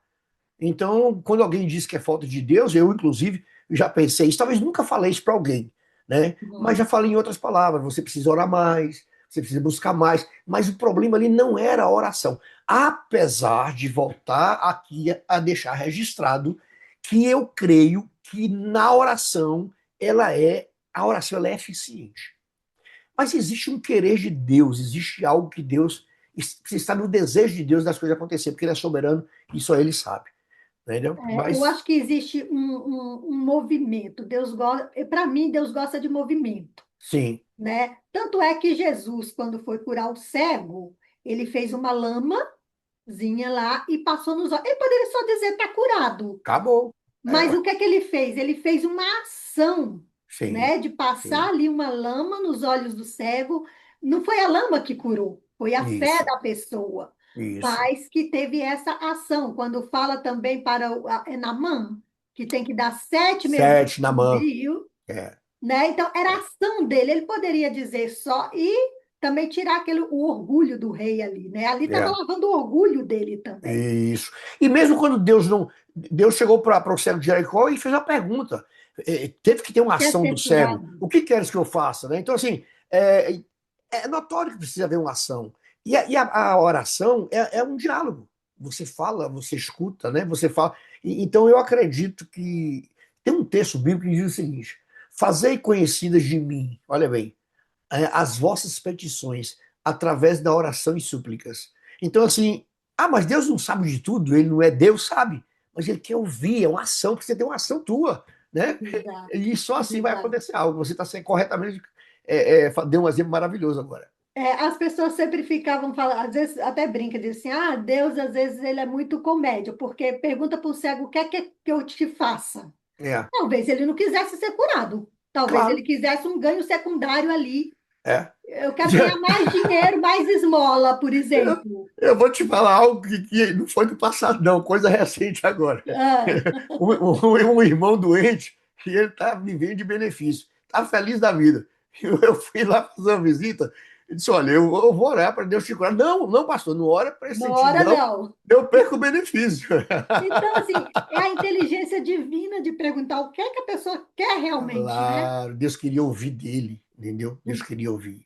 A: Então, quando alguém diz que é falta de Deus, eu, inclusive, já pensei isso. Talvez nunca falei isso para alguém, né? Mas já
B: Uhum.
A: falei em outras palavras. Você precisa orar mais, você precisa buscar mais. Mas o problema ali não era a oração. Apesar de voltar aqui a deixar registrado que eu creio que na oração a oração ela é eficiente. Mas existe um querer de Deus, existe algo que Deus, você está no desejo de Deus das coisas acontecerem, porque Ele é soberano e só Ele sabe, entendeu?
B: Eu
A: Mas,
B: acho que existe um movimento. Deus gosta, para mim, Deus gosta de movimento,
A: sim,
B: né? Tanto é que Jesus, quando foi curar o cego, ele fez uma lamazinha lá e passou nos olhos. Ele poderia só dizer está curado,
A: acabou. É,
B: mas
A: ué.
B: o que é que ele fez? Ele fez uma ação,
A: Sim,
B: né, de passar
A: sim,
B: ali uma lama nos olhos do cego. Não foi a lama que curou, foi a fé
A: isso,
B: da pessoa,
A: isso.
B: mas que teve essa ação. Quando fala também para é Naamã, que tem que dar 7 mergulhos
A: Sete na
B: no
A: mão.
B: rio,
A: É,
B: né? Então, era a
A: é,
B: ação dele. Ele poderia dizer só e também tirar o orgulho do rei ali, né? Ali estava
A: é,
B: lavando o orgulho dele também.
A: isso. E mesmo quando Deus não. Deus chegou para o cego de Jericó e fez uma pergunta. Teve que ter uma
B: Quer
A: ação do
B: ser
A: cego.
B: curado?
A: O que queres que eu faça? Né? Então, assim, é notório que precisa haver uma ação. E a oração é um diálogo. Você fala, você escuta, né? Você fala. Então, eu acredito que. Tem um texto bíblico que diz o seguinte: Fazei conhecidas de mim, olha bem, as vossas petições através da oração e súplicas. Então, assim, mas Deus não sabe de tudo, ele não é Deus, sabe, mas ele quer ouvir, é uma ação, porque você tem uma ação tua, né?
B: Exato,
A: E só assim vai
B: exato.
A: acontecer algo. Você está sendo corretamente, deu um exemplo maravilhoso agora.
B: As pessoas sempre ficavam falando, às vezes até brinca, diz assim, Deus, às vezes, ele é muito comédia, porque pergunta para o cego, o que é que eu te faça?
A: É,
B: Talvez ele não quisesse ser curado, talvez ele
A: claro,
B: quisesse um ganho secundário ali.
A: é.
B: Eu quero ganhar mais dinheiro, mais esmola, por
A: Eu,
B: exemplo.
A: eu vou te falar algo que não foi do passado, não, coisa recente agora.
B: Ah,
A: Um irmão doente e ele está vivendo de benefício, está feliz da vida. Eu fui lá fazer uma visita e disse: Olha, eu vou orar para Deus te curar. Não, não, pastor, não ora para esse
B: não
A: sentido,
B: ora
A: não.
B: não.
A: Eu perco o benefício.
B: Então, assim, é a inteligência divina de perguntar o que é que a pessoa quer realmente, né?
A: Claro, Deus queria ouvir dele, entendeu? Deus queria ouvir.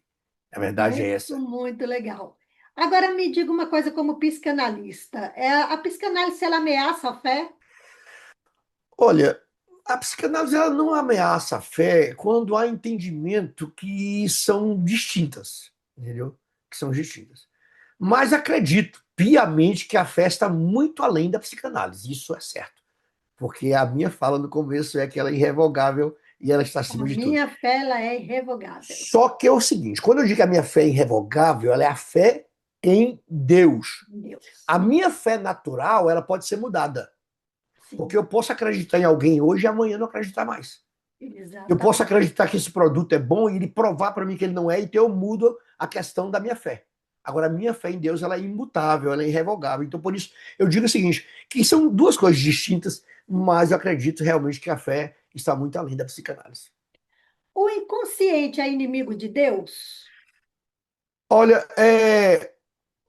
A: A verdade é
B: Muito,
A: essa.
B: muito legal. Agora me diga uma coisa como psicanalista. A psicanálise, ela ameaça a fé?
A: Olha, a psicanálise ela não ameaça a fé quando há entendimento que são distintas, entendeu? Que são distintas. Mas acredito piamente que a fé está muito além da psicanálise, isso é certo. Porque a minha fala no começo é que ela é irrevogável e ela está
B: A
A: acima de tudo.
B: minha fé, ela é irrevogável.
A: Só que é o seguinte, quando eu digo que a minha fé é irrevogável, ela é a fé em Deus.
B: Em Deus.
A: A minha fé natural, ela pode ser mudada. Porque
B: Sim,
A: eu posso acreditar em alguém hoje e amanhã não acreditar mais. Eu posso
B: exatamente.
A: acreditar que esse produto é bom e ele provar para mim que ele não é, então eu mudo a questão da minha fé. Agora, a minha fé em Deus ela é imutável, ela é irrevogável. Então, por isso, eu digo o seguinte: que são duas coisas distintas, mas eu acredito realmente que a fé está muito além da psicanálise.
B: O inconsciente é inimigo de Deus?
A: Olha,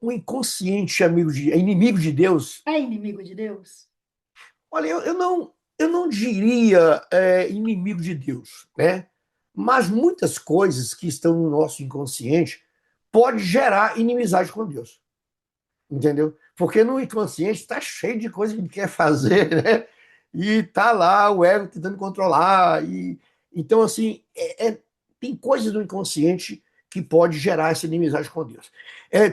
A: o inconsciente é inimigo de Deus.
B: É inimigo de Deus?
A: Olha, eu não diria inimigo de Deus, né? Mas muitas coisas que estão no nosso inconsciente pode gerar inimizade com Deus, entendeu? Porque no inconsciente está cheio de coisas que a gente quer fazer, né? E tá lá o ego tentando controlar. Então, assim, tem coisas no inconsciente que pode gerar essa inimizade com Deus.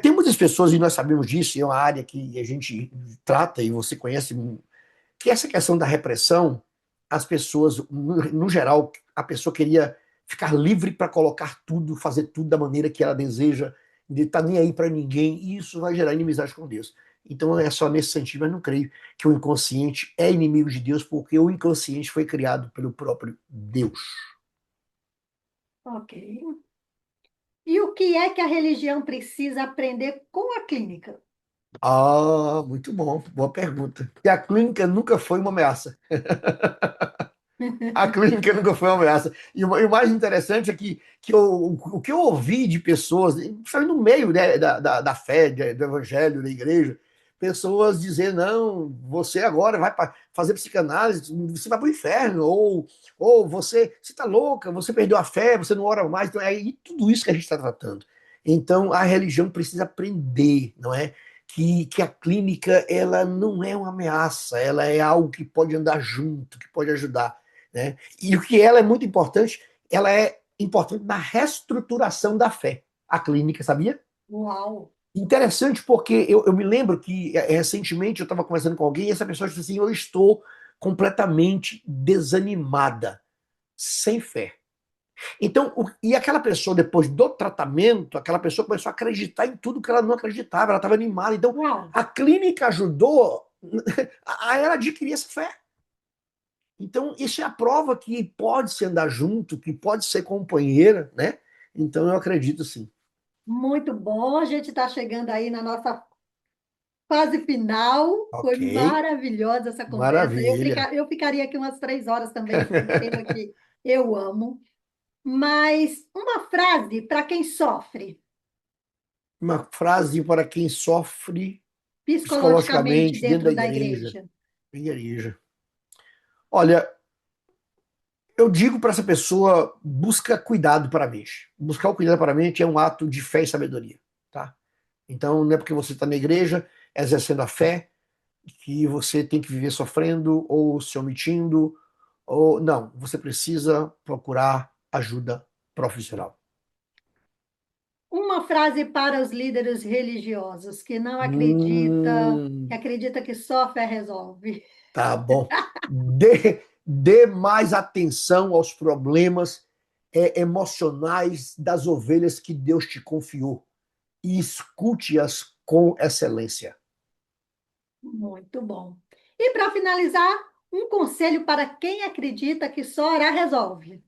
A: Tem muitas pessoas, e nós sabemos disso, é uma área que a gente trata, e você conhece que essa questão da repressão, as pessoas, no geral, a pessoa queria ficar livre para colocar tudo, fazer tudo da maneira que ela deseja, de estar nem aí para ninguém, e isso vai gerar inimizade com Deus. Então é só nesse sentido, mas não creio que o inconsciente é inimigo de Deus, porque o inconsciente foi criado pelo próprio Deus.
B: Ok. E o que é que a religião precisa aprender com a clínica?
A: Ah, muito bom, boa pergunta. E a clínica nunca foi uma ameaça. A clínica nunca foi uma ameaça. E o mais interessante é o que eu ouvi de pessoas, principalmente no meio, né, da fé, do evangelho, da igreja, pessoas dizendo, não, você agora vai fazer psicanálise, você vai para o inferno, ou você está louca, você perdeu a fé, você não ora mais. Então, é tudo isso que a gente está tratando. Então, a religião precisa aprender, não é? Que a clínica, ela não é uma ameaça, ela é algo que pode andar junto, que pode ajudar, né? E o que ela é muito importante, ela é importante na reestruturação da fé. A clínica, sabia?
B: Uau!
A: Interessante porque eu me lembro que recentemente eu estava conversando com alguém e essa pessoa disse assim, eu estou completamente desanimada, sem fé. Então, e aquela pessoa, depois do tratamento, aquela pessoa começou a acreditar em tudo que ela não acreditava, ela estava animada. Então,
B: Uau!
A: a clínica ajudou a ela adquirir essa fé. Então, isso é a prova que pode se andar junto, que pode ser companheira, né? Então, eu acredito sim.
B: Muito bom. A gente está chegando aí na nossa fase final. Foi
A: Ok,
B: maravilhosa essa conversa.
A: maravilha.
B: Eu ficaria aqui umas 3 horas também, porque é um tema que eu amo. Mas uma frase para quem sofre
A: Uma frase para quem sofre
B: psicologicamente
A: psicologicamente dentro da
B: dentro da
A: igreja.
B: igreja.
A: Igreja. Olha, eu digo para essa pessoa, busca cuidado para a mente. Buscar o cuidado para a mente é um ato de fé e sabedoria, tá? Então, não é porque você está na igreja exercendo a fé que você tem que viver sofrendo ou se omitindo, ou não, você precisa procurar ajuda profissional.
B: Uma frase para os líderes religiosos que não acredita, que
A: Hum,
B: acredita que só a fé resolve.
A: tá bom. Dê mais atenção aos problemas emocionais das ovelhas que Deus te confiou e escute-as com excelência.
B: Muito bom. E para finalizar, um conselho para quem acredita que só orar resolve.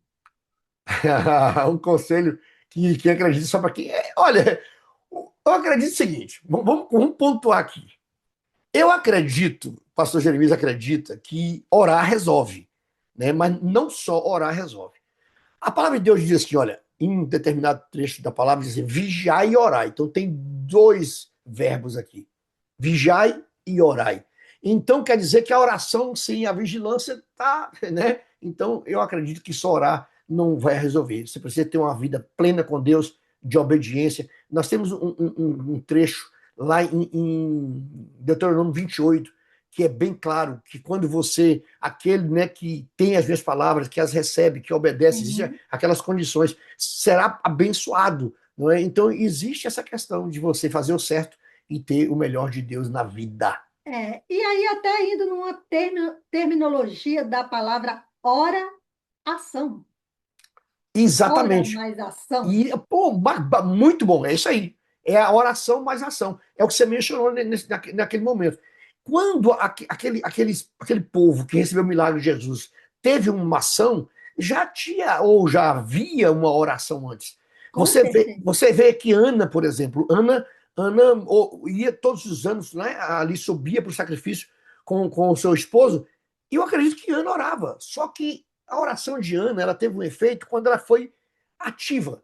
A: Um conselho que acredita só para quem. Olha, eu acredito o seguinte: vamos pontuar aqui. Eu acredito, o pastor Jeremias acredita, que orar resolve, né? Mas não só orar resolve. A palavra de Deus diz assim: olha, em um determinado trecho da palavra, diz assim, vigiai e orai. Então tem dois verbos aqui: vigiai e orai. Então quer dizer que a oração sem a vigilância tá, né? Então eu acredito que só orar não vai resolver. Você precisa ter uma vida plena com Deus, de obediência. Nós temos um trecho lá em Deuteronômio 28, que é bem claro que quando você, aquele, né, que tem as minhas palavras, que as recebe, que obedece, existem
B: Uhum.
A: aquelas condições, será abençoado, não é? Então existe essa questão de você fazer o certo e ter o melhor de Deus na vida.
B: É, e aí, até indo numa terminologia da palavra ora-ação. Ora
A: Exatamente.
B: mais ação.
A: E, pô, muito bom, é isso aí. É a oração mais ação. É o que você mencionou naquele momento. Quando aquele povo que recebeu o milagre de Jesus teve uma ação, já tinha ou já havia uma oração antes.
B: Com certeza.
A: Você vê que Ana, por exemplo, Ana ia todos os anos, né, ali subia para o sacrifício com o seu esposo, e eu acredito que Ana orava. Só que a oração de Ana ela teve um efeito quando ela foi ativa,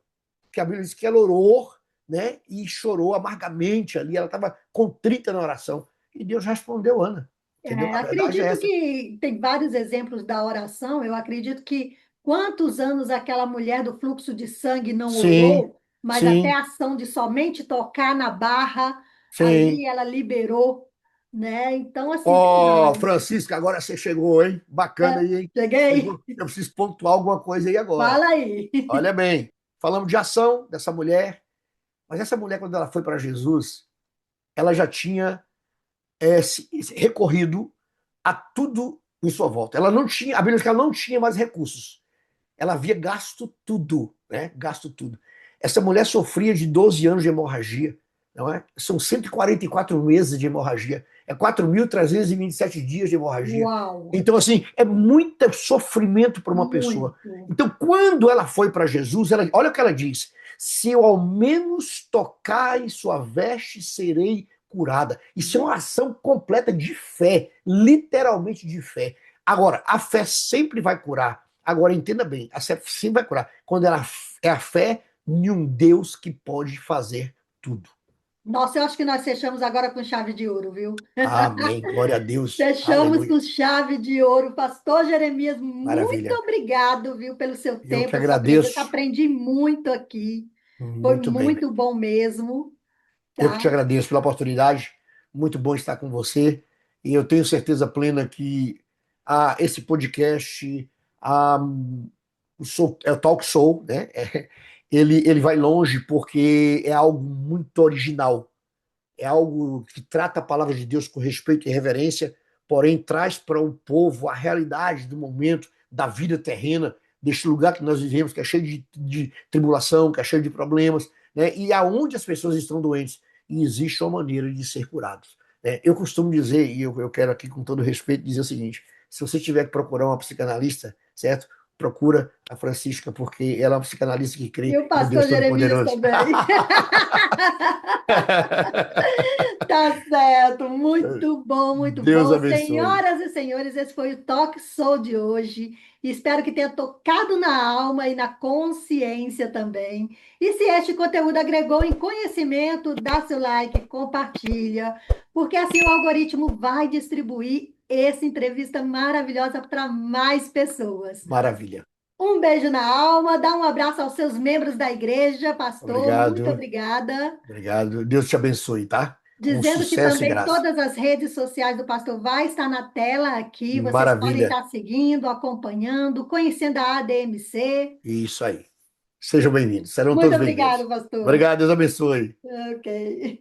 A: que a Bíblia diz que ela orou, né, e chorou amargamente ali, ela estava contrita na oração, e Deus respondeu Ana, entendeu?
B: É,
A: A verdade é
B: acredito
A: essa.
B: que tem vários exemplos da oração. Eu acredito que quantos anos aquela mulher do fluxo de sangue não
A: Sim,
B: orou, mas até
A: sim,
B: a ação de somente tocar na barra,
A: sim.
B: ali ela liberou, né? Então, assim, tem
A: Ó,
B: vários.
A: Francisca, agora você chegou, hein? Bacana
B: É,
A: aí, hein?
B: cheguei.
A: Eu preciso pontuar alguma coisa aí agora.
B: Fala aí.
A: Olha bem, falamos de ação dessa mulher, mas essa mulher, quando ela foi para Jesus, ela já tinha recorrido a tudo em sua volta. Ela não tinha, a Bíblia diz que ela não tinha mais recursos. Ela havia gasto tudo, né? Gasto tudo. Essa mulher sofria de 12 anos de hemorragia, não é? São 144 meses de hemorragia. É 4.327 dias de hemorragia.
B: Uau,
A: Então, assim, é muito sofrimento para uma pessoa.
B: muito.
A: Então, quando ela foi para Jesus, olha o que ela diz: se eu ao menos tocar em sua veste, serei curada. Isso é uma ação completa de fé, literalmente de fé. Agora, a fé sempre vai curar. Agora, entenda bem, a fé sempre vai curar. Quando ela é a fé em um Deus que pode fazer tudo.
B: Nossa, eu acho que nós fechamos agora com chave de ouro, viu?
A: Amém. Glória a Deus.
B: Fechamos
A: Aleluia.
B: com chave de ouro. Pastor Jeremias, muito
A: Maravilha.
B: obrigado, viu, pelo seu
A: Eu que
B: tempo, a sua presença.
A: agradeço.
B: Aprendi muito aqui. Foi
A: Muito bem.
B: muito bom mesmo,
A: Eu que te
B: tá?
A: agradeço pela oportunidade. Muito bom estar com você. E eu tenho certeza plena que esse podcast, ah, é o Talk Show, né? Ele vai longe porque é algo muito original. É algo que trata a palavra de Deus com respeito e reverência, porém traz para o povo a realidade do momento, da vida terrena, deste lugar que nós vivemos, que é cheio de tribulação, que é cheio de problemas, né? E aonde as pessoas estão doentes. E existe uma maneira de ser curados. Né? Eu costumo dizer, e eu quero aqui com todo respeito dizer o seguinte: se você tiver que procurar uma psicanalista, certo? Procura a Francisca, porque ela é uma psicanalista que
B: E
A: crê
B: o
A: no Deus
B: pastor Jeremias
A: Todo-Poderoso.
B: também. Tá certo, muito bom, muito
A: Deus
B: bom.
A: abençoe.
B: Senhoras e senhores, esse foi o Talk Show de hoje. Espero que tenha tocado na alma e na consciência também. E se este conteúdo agregou em conhecimento, dá seu like, compartilha, porque assim o algoritmo vai distribuir essa entrevista maravilhosa para mais pessoas.
A: Maravilha.
B: Um beijo na alma, dá um abraço aos seus membros da igreja, pastor. Muito
A: Obrigado.
B: obrigada.
A: Obrigado. Deus te abençoe, tá? Com
B: Dizendo que
A: sucesso e
B: também
A: graça.
B: todas as redes sociais do pastor vai estar na tela aqui. Vocês podem
A: Maravilha.
B: estar seguindo, acompanhando, conhecendo a ADMC.
A: Isso aí. Sejam bem-vindos. Serão
B: Muito
A: todos bem-vindos.
B: obrigada, pastor.
A: Obrigado. Deus abençoe.
B: Ok.